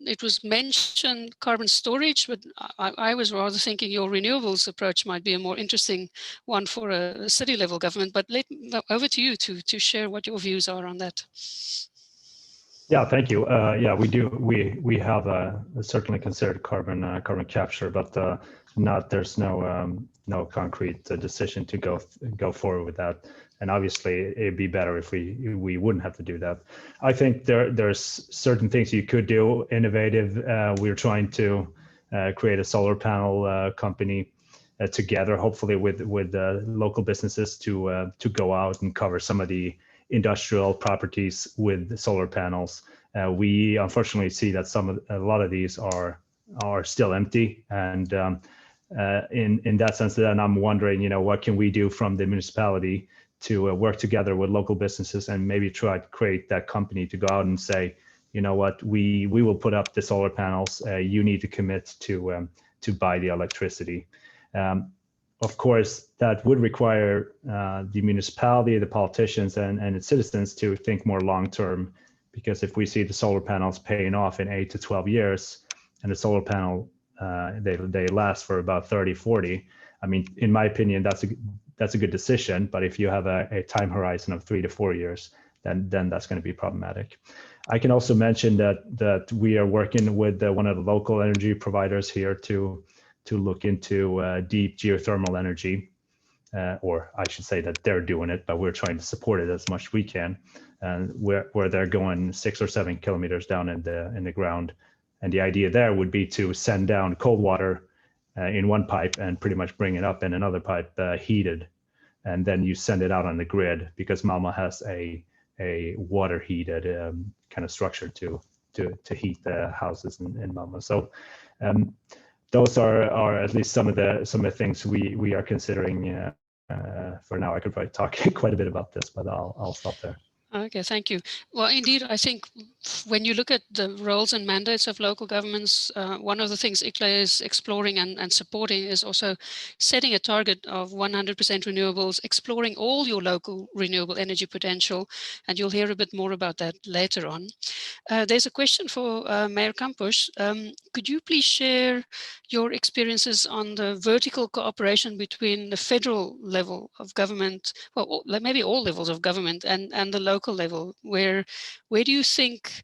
It was mentioned carbon storage, but I was rather thinking your renewables approach might be a more interesting one for a city level government, but over to you to share what your views are on that. Yeah, thank you. Yeah, we do. We have certainly considered carbon capture, but there's no concrete decision to go forward with that. And obviously, it'd be better if we wouldn't have to do that. I think there's certain things you could do innovative. We're trying to create a solar panel company together, hopefully with local businesses to go out and cover some of the industrial properties with solar panels. We unfortunately see that a lot of these are still empty, and in that sense, then I'm wondering, what can we do from the municipality to work together with local businesses and maybe try to create that company to go out and say, you know what, we will put up the solar panels. You need to commit to buy the electricity. Of course, that would require the municipality, the politicians, and its citizens to think more long-term, because if we see the solar panels paying off in 8 to 12 years, and the solar panel, they last for about 30, 40, I mean, in my opinion, that's a good decision. But if you have a time horizon of 3 to 4 years, then that's going to be problematic. I can also mention that we are working with one of the local energy providers here to look into deep geothermal energy, or I should say that they're doing it, but we're trying to support it as much as we can, and where they're going 6 or 7 kilometers down in the ground. And the idea there would be to send down cold water in one pipe and pretty much bring it up in another pipe heated, and then you send it out on the grid, because Malmö has a water heated kind of structure to heat the houses in Malmö. So those are at least some of the things we are considering for now. I could probably talk quite a bit about this, but I'll stop there. Okay, thank you. Well, indeed, I think when you look at the roles and mandates of local governments, one of the things ICLEI is exploring and supporting is also setting a target of 100% renewables, exploring all your local renewable energy potential, and you'll hear a bit more about that later on. There's a question for Mayor Campos. Could you please share your experiences on the vertical cooperation between the federal level of government, well, maybe all levels of government and the local level? Where do you think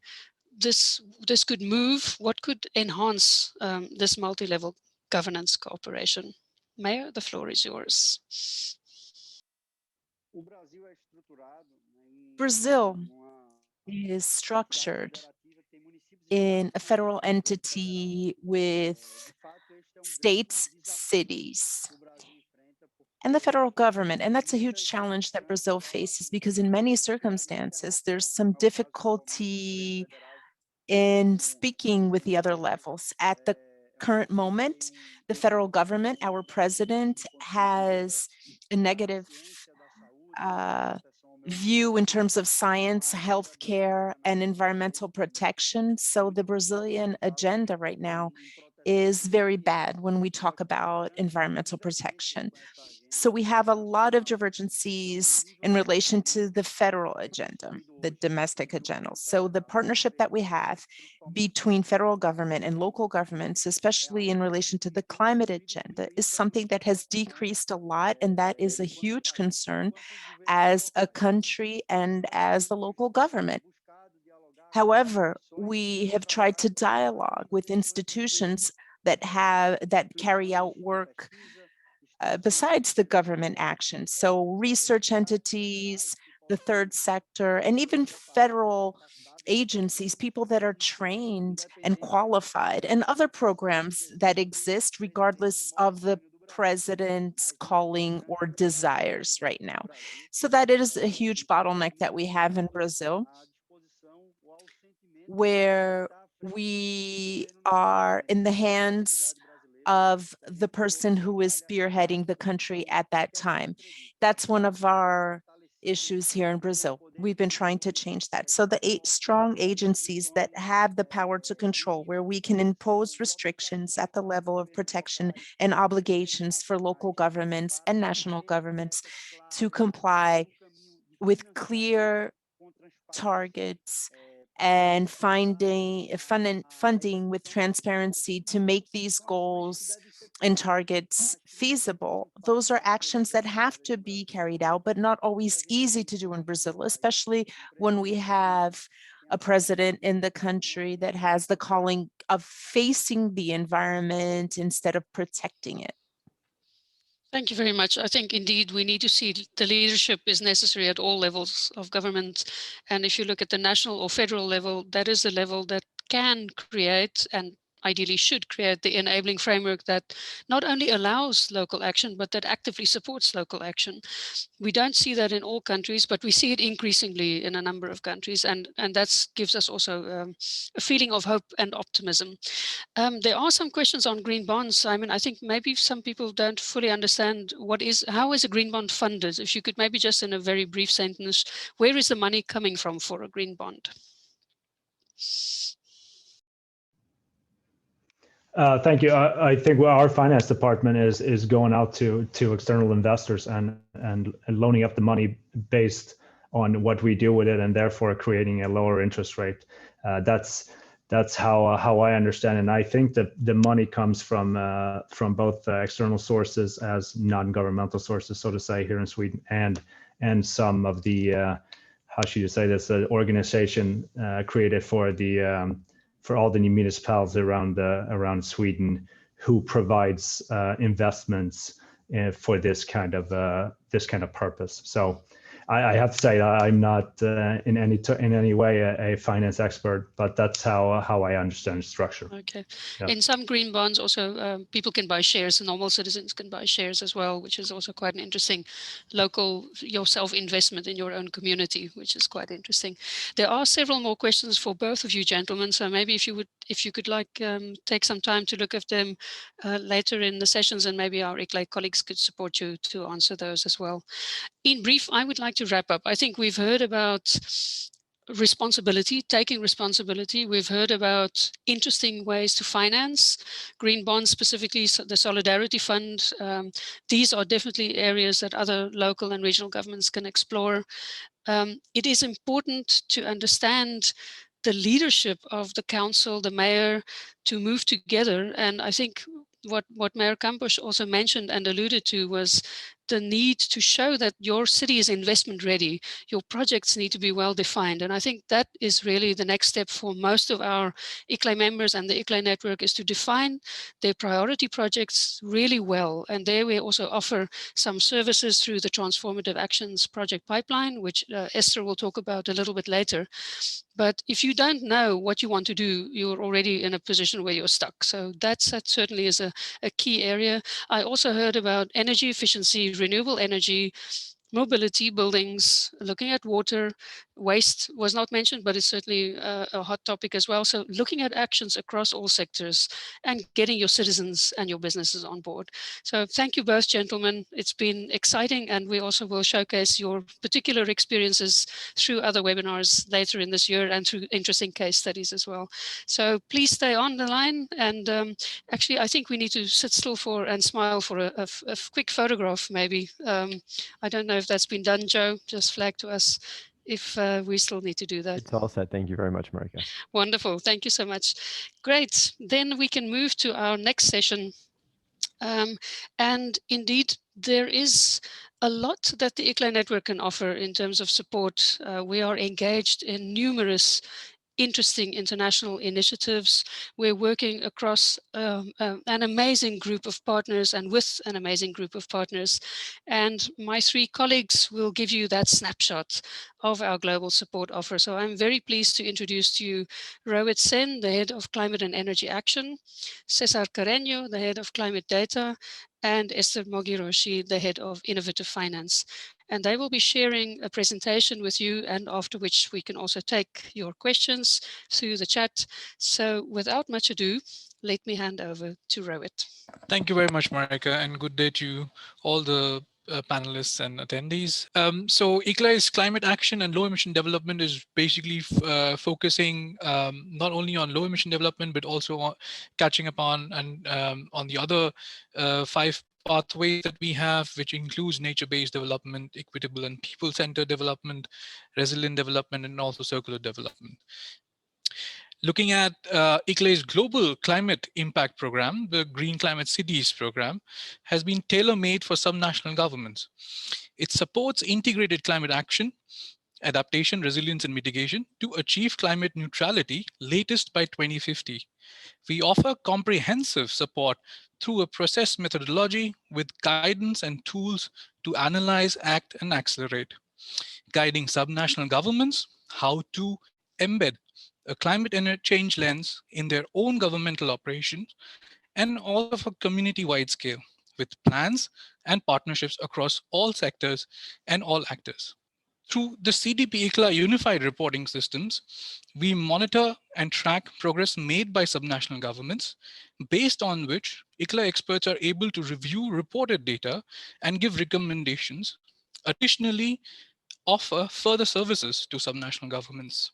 this could move? What could enhance this multi-level governance cooperation? Mayor, the floor is yours. Brazil is structured in a federal entity with states, cities, and the federal government. And that's a huge challenge that Brazil faces, because in many circumstances, there's some difficulty in speaking with the other levels. At the current moment, the federal government, our president, has a negative view in terms of science, healthcare, and environmental protection. So the Brazilian agenda right now is very bad when we talk about environmental protection. So we have a lot of divergencies in relation to the federal agenda, the domestic agenda. So the partnership that we have between federal government and local governments, especially in relation to the climate agenda, is something that has decreased a lot, and that is a huge concern as a country and as the local government. However, we have tried to dialogue with institutions that carry out work besides the government action. So research entities, the third sector, and even federal agencies, people that are trained and qualified, and other programs that exist regardless of the president's calling or desires right now. So that is a huge bottleneck that we have in Brazil, where we are in the hands of the person who is spearheading the country at that time. That's one of our issues here in Brazil. We've been trying to change that. So the 8 strong agencies that have the power to control, where we can impose restrictions at the level of protection and obligations for local governments and national governments to comply with clear targets and funding with transparency to make these goals and targets feasible. Those are actions that have to be carried out, but not always easy to do in Brazil, especially when we have a president in the country that has the calling of facing the environment instead of protecting it. Thank you very much. I think indeed we need to see the leadership is necessary at all levels of government. And if you look at the national or federal level, that is the level that can create and ideally should create the enabling framework that not only allows local action, but that actively supports local action. We don't see that in all countries, but we see it increasingly in a number of countries. And that gives us also a feeling of hope and optimism. There are some questions on green bonds, Simon. I think maybe some people don't fully understand how is a green bond funded? If you could maybe just in a very brief sentence, where is the money coming from for a green bond? Thank you. I think our finance department is going out to external investors and loaning up the money based on what we do with it, and therefore creating a lower interest rate. That's how I understand it. And I think that the money comes from both external sources as non-governmental sources, so to say, here in Sweden, and some of the how should you say this, organization created for all the new municipalities around Sweden, who provides investments for this kind of purpose. So I have to say I'm not in any way a finance expert, but that's how I understand the structure. Okay. Yeah. In some green bonds also people can buy shares, and normal citizens can buy shares as well, which is also quite an interesting local self-investment in your own community, which is quite interesting. There are several more questions for both of you gentlemen, so maybe if you could take some time to look at them later in the sessions, and maybe our ICLEI colleagues could support you to answer those as well. in brief, I would like to wrap up. I think we've heard about responsibility, taking responsibility. We've heard about interesting ways to finance green bonds, specifically the Solidarity Fund. These are definitely areas that other local and regional governments can explore. It is important to understand the leadership of the council, the mayor, to move together. And I think what Mayor Campos also mentioned and alluded to was the need to show that your city is investment ready. Your projects need to be well defined. And I think that is really the next step for most of our ICLEI members and the ICLEI network, is to define their priority projects really well. And there we also offer some services through the Transformative Actions project pipeline, which Esther will talk about a little bit later. But if you don't know what you want to do, you're already in a position where you're stuck. So that certainly is a key area. I also heard about energy efficiency, renewable energy, mobility, buildings, looking at water. Waste was not mentioned, but it's certainly a hot topic as well. So looking at actions across all sectors and getting your citizens and your businesses on board. So thank you both, gentlemen. It's been exciting, and we also will showcase your particular experiences through other webinars later in this year and through interesting case studies as well. So please stay on the line. And actually, I think we need to sit still for and smile for a quick photograph, maybe. I don't know if that's been done, Joe. Just flag to us if we still need to do that. It's all set. Thank you very much, Marika. Wonderful. Thank you so much. Great. Then we can move to our next session. And indeed, there is a lot that the ICLEI network can offer in terms of support. We are engaged in numerous interesting international initiatives. We're working across an amazing group of partners and with an amazing group of partners. And my three colleagues will give you that snapshot of our global support offer. So I'm very pleased to introduce to you Rohit Sen, the head of Climate and Energy Action, Cesar Carreño, the head of Climate Data, and Esther Mogiroshi, the head of Innovative Finance. And they will be sharing a presentation with you, and after which we can also take your questions through the chat. So without much ado, let me hand over to Rohit. Thank you very much, Marika, and good day to all the panelists and attendees. So ICLEI's climate action and low emission development is basically focusing not only on low emission development, but also on catching up on and on the other 5 pathways that we have, which includes nature-based development, equitable and people-centered development, resilient development, and also circular development. Looking at ICLEI's global climate impact program, the Green Climate Cities program, has been tailor-made for subnational governments. It supports integrated climate action, adaptation, resilience, and mitigation to achieve climate neutrality latest by 2050. We offer comprehensive support through a process methodology with guidance and tools to analyze, act, and accelerate, guiding subnational governments how to embed a climate change lens in their own governmental operations and all of a community-wide scale with plans and partnerships across all sectors and all actors. Through the CDP ICLEI unified reporting systems, we monitor and track progress made by subnational governments, based on which ICLEI experts are able to review reported data and give recommendations. Additionally, offer further services to subnational governments.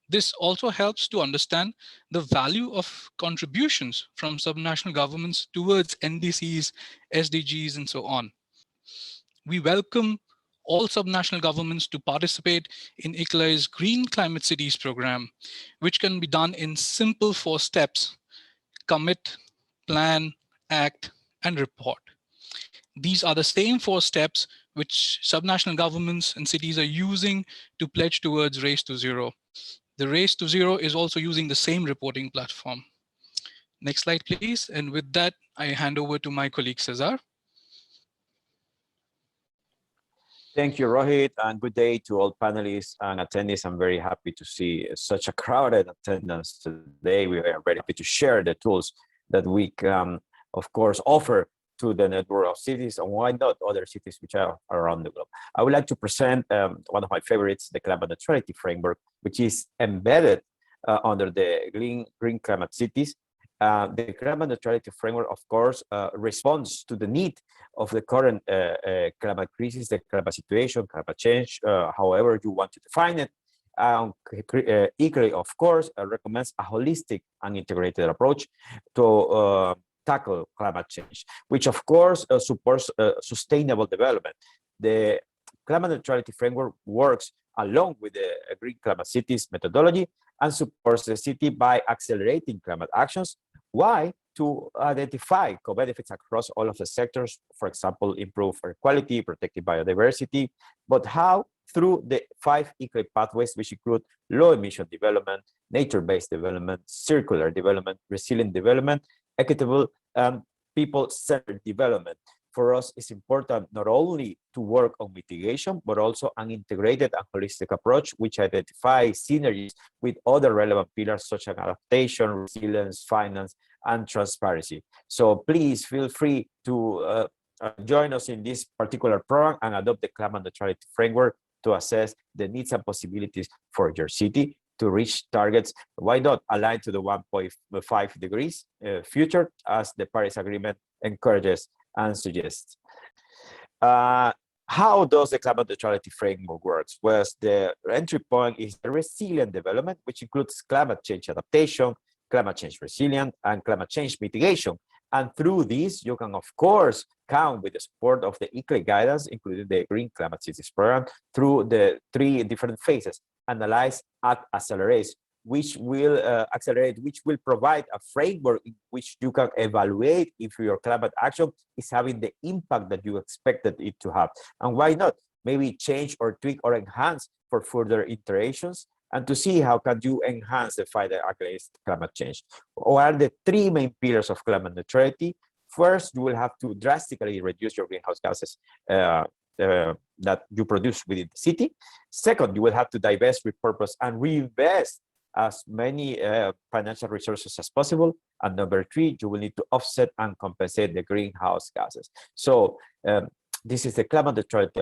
This also helps to understand the value of contributions from subnational governments towards NDCs, SDGs, and so on. We welcome all subnational governments to participate in ICLEI's Green Climate Cities program, which can be done in simple 4 steps: commit, plan, act, and report. These are the same 4 steps which subnational governments and cities are using to pledge towards Race to Zero. The Race to Zero is also using the same reporting platform. Next slide, please. And with that, I hand over to my colleague, Cesar. Thank you, Rohit, and good day to all panelists and attendees. I'm very happy to see such a crowded attendance today. We are very happy to share the tools that we can, of course, offer to the network of cities, and why not other cities which are around the globe. I would like to present one of my favorites, the climate neutrality framework, which is embedded under the Green Climate Cities. The climate neutrality framework, of course, responds to the need of the current climate crisis, the climate situation, climate change, however you want to define it. ICLEI, of course, recommends a holistic and integrated approach to tackle climate change, which of course supports sustainable development. The climate neutrality framework works along with the Green Climate Cities methodology and supports the city by accelerating climate actions. Why? To identify co-benefits across all of the sectors, for example, improve air quality, protecting biodiversity, but how? Through the 5 ICLEI pathways, which include low emission development, nature-based development, circular development, resilient development, equitable, people-centered development. For us, it's important not only to work on mitigation, but also an integrated and holistic approach, which identifies synergies with other relevant pillars such as adaptation, resilience, finance, and transparency. So please feel free to join us in this particular program and adopt the climate neutrality framework to assess the needs and possibilities for your city to reach targets, why not aligned to the 1.5 degrees future as the Paris Agreement encourages and suggests. How does the climate neutrality framework works? Well, the entry point is the resilient development, which includes climate change adaptation, climate change resilient, and climate change mitigation. And through this, you can, of course, count with the support of the ICLEI guidance, including the Green Climate Cities program, through the 3 different phases: analyze, act, accelerate, which will provide a framework in which you can evaluate if your climate action is having the impact that you expected it to have. And why not? Maybe change or tweak or enhance for further iterations, and to see how can you enhance the fight against climate change. What are the 3 main pillars of climate neutrality? First, you will have to drastically reduce your greenhouse gases that you produce within the city. Second, you will have to divest, repurpose, and reinvest as many financial resources as possible. And number 3, you will need to offset and compensate the greenhouse gases. So this is the climate neutrality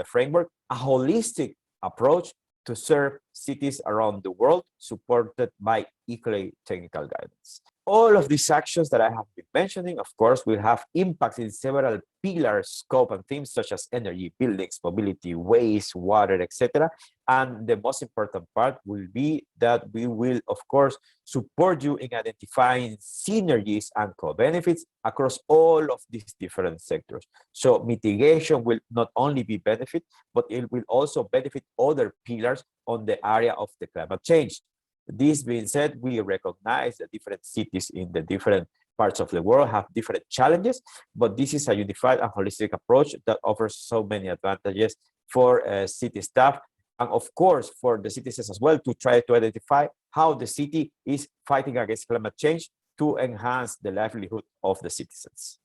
framework, a holistic approach to serve cities around the world, supported by ICLEI technical guidance. All of these actions that I have been mentioning, of course, will have impacts in several pillars, scope, and themes such as energy, buildings, mobility, waste, water, etc. And the most important part will be that we will, of course, support you in identifying synergies and co-benefits across all of these different sectors. So mitigation will not only be benefit, but it will also benefit other pillars on the area of the climate change. This being said, we recognize that different cities in the different parts of the world have different challenges, but this is a unified and holistic approach that offers so many advantages for city staff, and of course for the citizens as well, to try to identify how the city is fighting against climate change to enhance the livelihood of the citizens.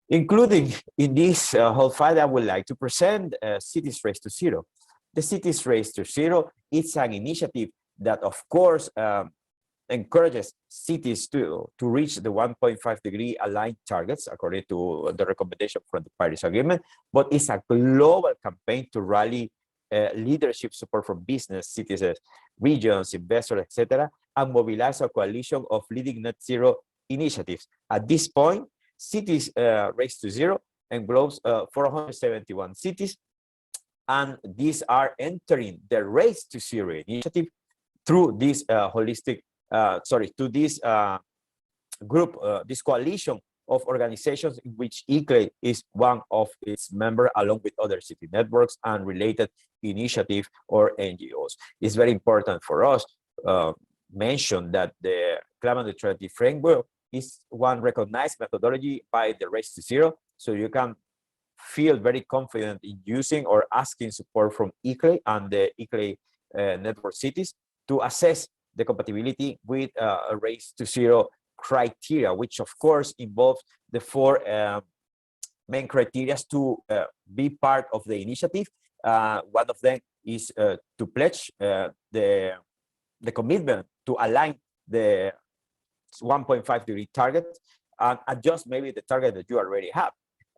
Including in this whole fight, I would like to present Cities Race to Zero. The Cities Race to Zero, it's an initiative that, of course, encourages cities to reach the 1.5 degree aligned targets according to the recommendation from the Paris Agreement, but it's a global campaign to rally leadership support from business, citizens, regions, investors, etc., and mobilize a coalition of leading net zero initiatives. At this point, Cities Race to Zero englobes 471 cities, and these are entering the Race to Zero initiative through this to this group, this coalition of organizations in which ICLEI is one of its members, along with other city networks and related initiatives or NGOs. It's very important for us mention that the climate neutrality framework is one recognized methodology by the Race to Zero, so you can feel very confident in using or asking support from ICLEI and the ICLEI network cities to assess the compatibility with a Race to Zero criteria, which of course involves the 4 main criteria to be part of the initiative. One of them is to pledge the commitment to align the 1.5 degree target and adjust maybe the target that you already have.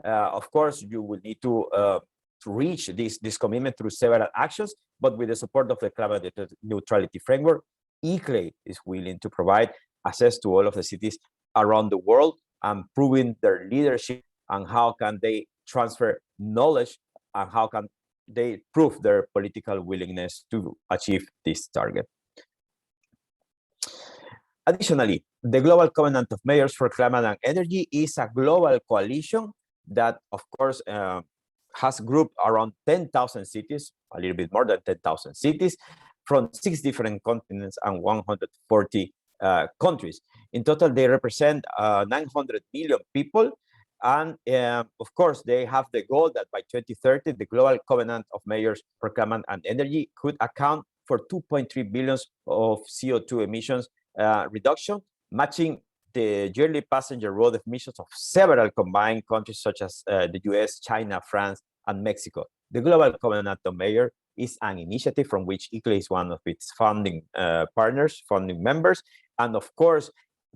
Of course, you will need to reach this commitment through several actions, but with the support of the climate neutrality framework, ICLEI is willing to provide access to all of the cities around the world and proving their leadership, and how can they transfer knowledge, and how can they prove their political willingness to achieve this target. Additionally, the Global Covenant of Mayors for Climate and Energy is a global coalition that, of course, has grouped around 10,000 cities, a little bit more than 10,000 cities, from 6 different continents and 140 countries. In total, they represent 900 million people. And of course, they have the goal that by 2030, the Global Covenant of Mayors for Climate and Energy could account for 2.3 billion of CO2 emissions reduction, matching the yearly passenger road emissions of several combined countries such as the US, China, France, and Mexico. The Global Covenant of Mayors is an initiative from which ICLEI is one of its founding partners, founding members, and of course,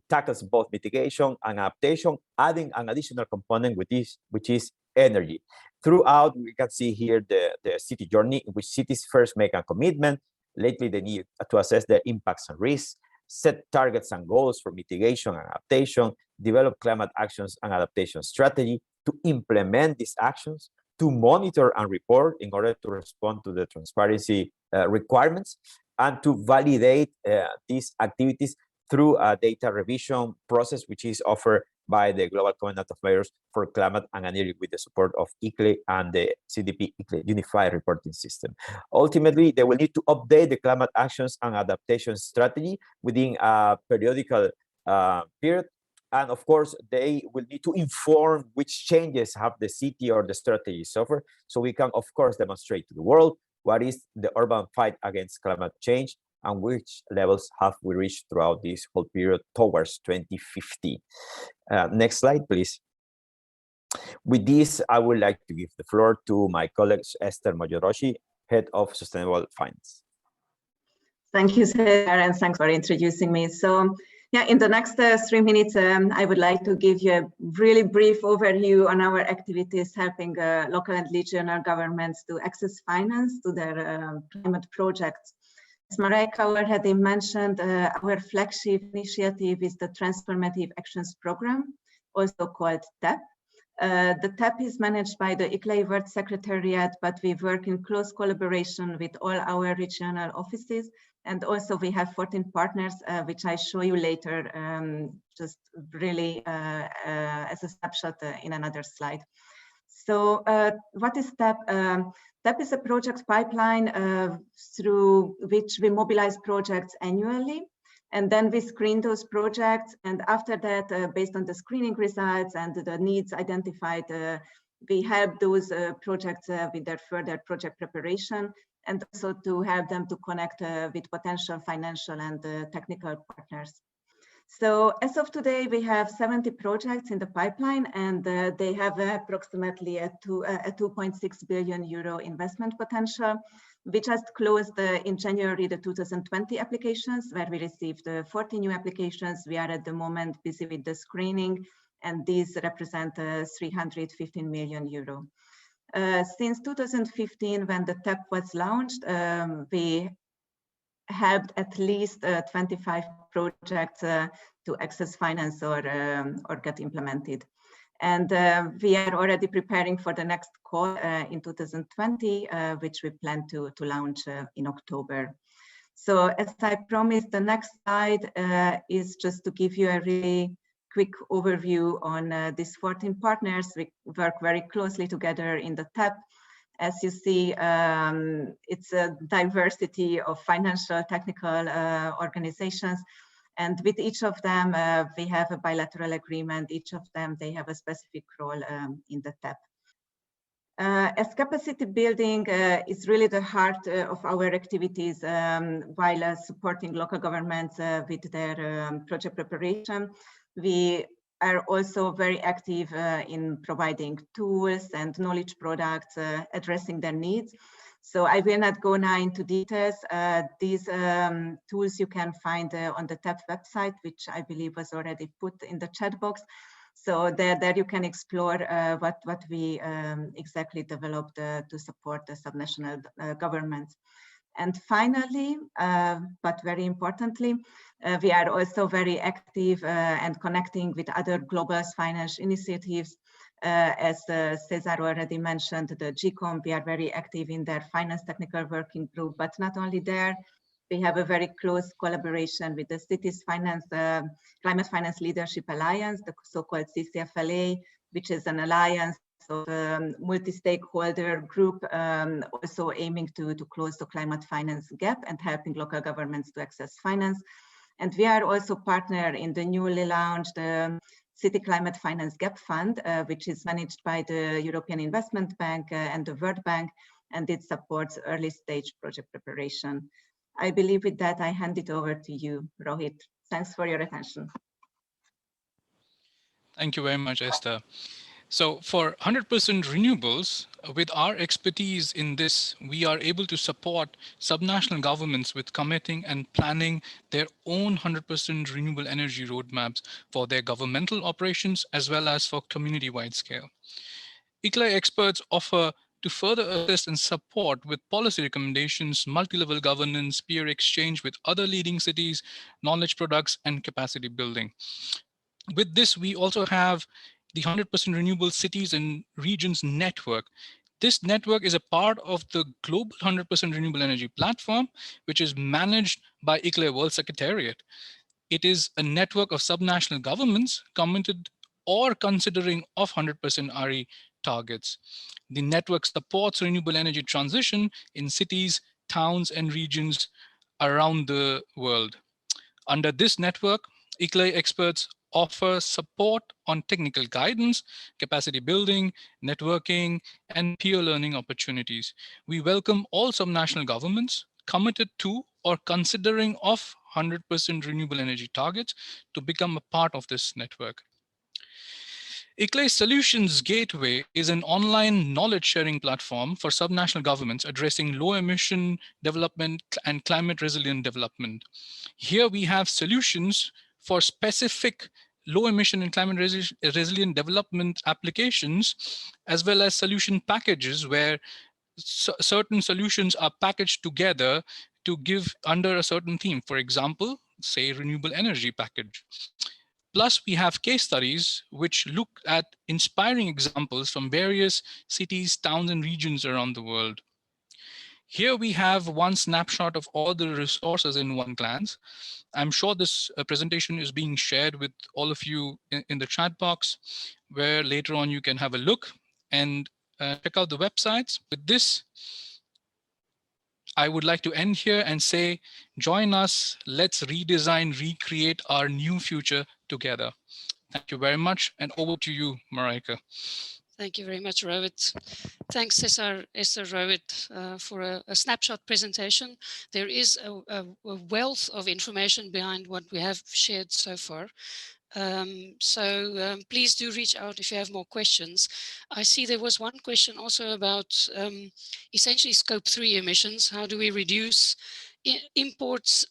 tackles both mitigation and adaptation, adding an additional component which is energy. Throughout, we can see here the city journey, in which cities first make a commitment. Lately, they need to assess their impacts and risks, set targets and goals for mitigation and adaptation, develop climate actions and adaptation strategy, to implement these actions, to monitor and report in order to respond to the transparency requirements, and to validate these activities through a data revision process, which is offered by the Global Covenant of Mayors for Climate and Energy with the support of ICLEI and the CDP ICLEI Unified Reporting System. Ultimately, they will need to update the climate actions and adaptation strategy within a periodical period. And of course, they will need to inform which changes have the city or the strategy suffered, so we can, of course, demonstrate to the world what is the urban fight against climate change and which levels have we reached throughout this whole period towards 2050. Next slide, please. With this, I would like to give the floor to my colleague, Esther Moyoroshi, Head of Sustainable Finance. Thank you, Cesar, and thanks for introducing me. So, yeah, in the next 3 minutes, I would like to give you a really brief overview on our activities helping local and regional governments to access finance to their climate projects. As Marijke already mentioned, our flagship initiative is the Transformative Actions Program, also called TAP. The TAP is managed by the ICLEI World Secretariat, but we work in close collaboration with all our regional offices. And also we have 14 partners, which I show you later, just really as a snapshot in another slide. So what is TAP? TAP is a project pipeline through which we mobilize projects annually. And then we screen those projects. And after that, based on the screening results and the needs identified, we help those projects with their further project preparation, and also to help them to connect with potential financial and technical partners. So as of today, we have 70 projects in the pipeline, and they have approximately a 2.6 billion euro investment potential. We just closed in January the 2020 applications, where we received 40 new applications. We are at the moment busy with the screening, and these represent 315 million euro. Since 2015, when the TAP was launched, we helped at least 25 projects to access finance or get implemented. And we are already preparing for the next call in 2020, which we plan to launch in October. So as I promised, the next slide is just to give you a really quick overview on these 14 partners. We work very closely together in the TAP. As you see, it's a diversity of financial, technical organizations. And with each of them, we have a bilateral agreement. Each of them, they have a specific role in the TAP. As capacity building is really the heart of our activities while supporting local governments with their project preparation, we are also very active in providing tools and knowledge products addressing their needs. So I will not go now into details. These tools you can find on the TAP website, which I believe was already put in the chat box. So there you can explore what we exactly developed to support the subnational governments. And finally, but very importantly, we are also very active and connecting with other global finance initiatives. As Cesar already mentioned, the GCOM, we are very active in their finance technical working group, but not only there, we have a very close collaboration with the Cities Finance, Climate Finance Leadership Alliance, the so-called CCFLA, which is an alliance of multi-stakeholder group, also aiming to close the climate finance gap and helping local governments to access finance. And we are also partner in the newly launched City Climate Finance Gap Fund, which is managed by the European Investment Bank and the World Bank, and it supports early stage project preparation. I believe with that, I hand it over to you, Rohit. Thanks for your attention. Thank you very much, Esther. So for 100% renewables, with our expertise in this, we are able to support subnational governments with committing and planning their own 100% renewable energy roadmaps for their governmental operations as well as for community-wide scale. ICLEI experts offer to further assist and support with policy recommendations, multi-level governance, peer exchange with other leading cities, knowledge products, and capacity building. With this, we also have the 100% renewable cities and regions network. This network is a part of the global 100% renewable energy platform, which is managed by ICLEI World Secretariat. It is a network of subnational governments committed or considering of 100% RE targets. The network supports renewable energy transition in cities, towns, and regions around the world. Under this network, ICLEI experts offer support on technical guidance, capacity building, networking, and peer learning opportunities. We welcome all subnational governments committed to or considering of 100% renewable energy targets to become a part of this network. ICLEI Solutions Gateway is an online knowledge sharing platform for subnational governments addressing low emission development and climate resilient development. Here we have solutions for specific low emission and climate resilient development applications, as well as solution packages where certain solutions are packaged together to give under a certain theme. For example, say renewable energy package. Plus, we have case studies which look at inspiring examples from various cities, towns, and regions around the world. Here we have one snapshot of all the resources in one glance. I'm sure this presentation is being shared with all of you in the chat box, where later on you can have a look and check out the websites. With this, I would like to end here and say, join us, let's redesign, recreate our new future together. Thank you very much, and over to you, Marika. Thank you very much, Rohit. Thanks, Cesar, Esther, Rohit, for a snapshot presentation. There is a wealth of information behind what we have shared so far. Please do reach out if you have more questions. I see there was one question also about essentially scope 3 emissions. How do we reduce imports,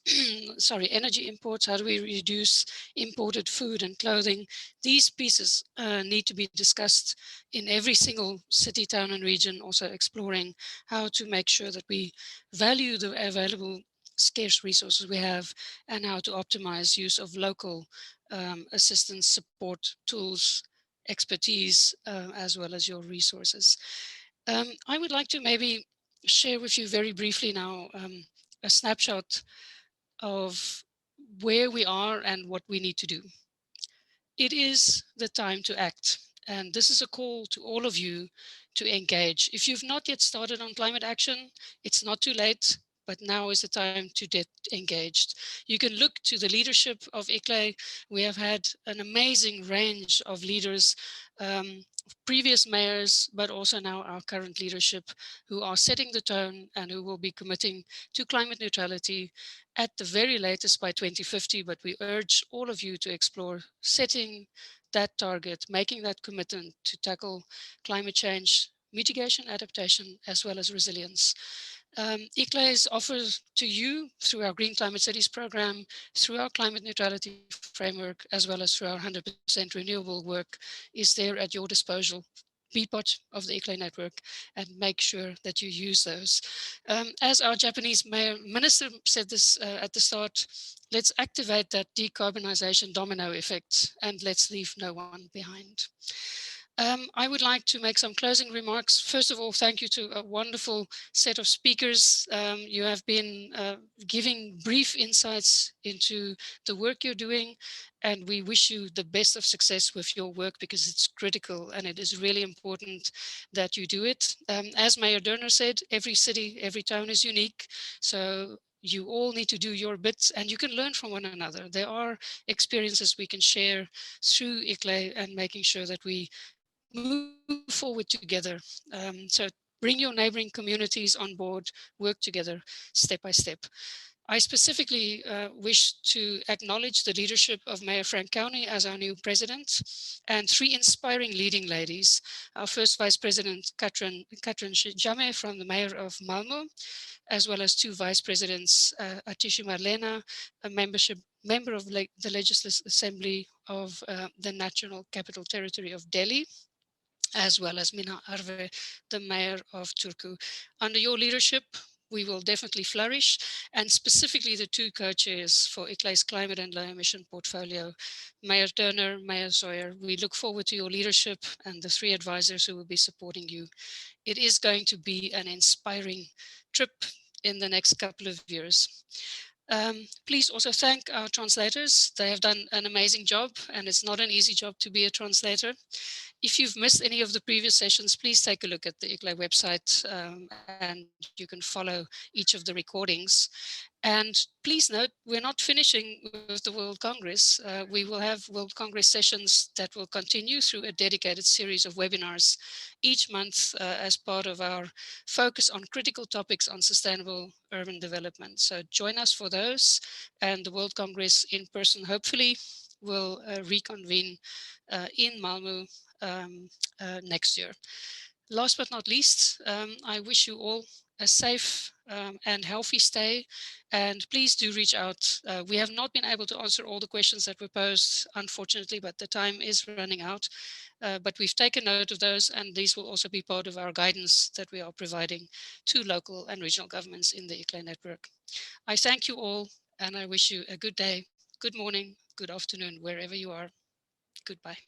energy imports? How do we reduce imported food and clothing? These pieces need to be discussed in every single city, town, and region, also exploring how to make sure that we value the available scarce resources we have and how to optimize use of local assistance, support, tools, expertise, as well as your resources. I would like to maybe share with you very briefly now a snapshot of where we are and what we need to do. It is the time to act. And this is a call to all of you to engage. If you've not yet started on climate action, it's not too late, but now is the time to get engaged. You can look to the leadership of ICLEI. We have had an amazing range of leaders, previous mayors, but also now our current leadership, who are setting the tone and who will be committing to climate neutrality at the very latest by 2050. But we urge all of you to explore setting that target, making that commitment to tackle climate change, mitigation, adaptation, as well as resilience. ICLEI offers to you through our Green Climate Cities program, through our climate neutrality framework, as well as through our 100% renewable work, is there at your disposal be part of the ICLEI network and make sure that you use those. As our Japanese minister said this at the start, let's activate that decarbonization domino effect and let's leave no one behind. I would like to make some closing remarks. First of all, thank you to a wonderful set of speakers. You have been giving brief insights into the work you're doing, and we wish you the best of success with your work because it's critical and it is really important that you do it. As Mayor Derner said, every city, every town is unique. So you all need to do your bits and you can learn from one another. There are experiences we can share through ICLEI and making sure that we move forward together. So bring your neighboring communities on board, work together step by step. I specifically wish to acknowledge the leadership of Mayor Frank County as our new president and 3 inspiring leading ladies. Our first Vice President, Katrin Jame from the Mayor of Malmö, as well as 2 Vice Presidents, Atishi Marlena, a member of the Legislative Assembly of the National Capital Territory of Delhi, as well as Mina Arve, the Mayor of Turku. Under your leadership, we will definitely flourish, and specifically the 2 co-chairs for ICLEI's climate and low emission portfolio, Mayor Turner, Mayor Sawyer. We look forward to your leadership and the 3 advisors who will be supporting you. It is going to be an inspiring trip in the next couple of years. Please also thank our translators. They have done an amazing job, and it's not an easy job to be a translator. If you've missed any of the previous sessions, please take a look at the ICLEI website and you can follow each of the recordings. And please note, we're not finishing with the World Congress. We will have World Congress sessions that will continue through a dedicated series of webinars each month as part of our focus on critical topics on sustainable urban development. So join us for those, and the World Congress in person, hopefully, will reconvene in Malmö next year. Last but not least, I wish you all a safe and healthy stay, and please do reach out. We have not been able to answer all the questions that were posed, unfortunately, but the time is running out. But we've taken note of those, and these will also be part of our guidance that we are providing to local and regional governments in the ICLEI network. I thank you all, and I wish you a good day, good morning, good afternoon, wherever you are. Goodbye.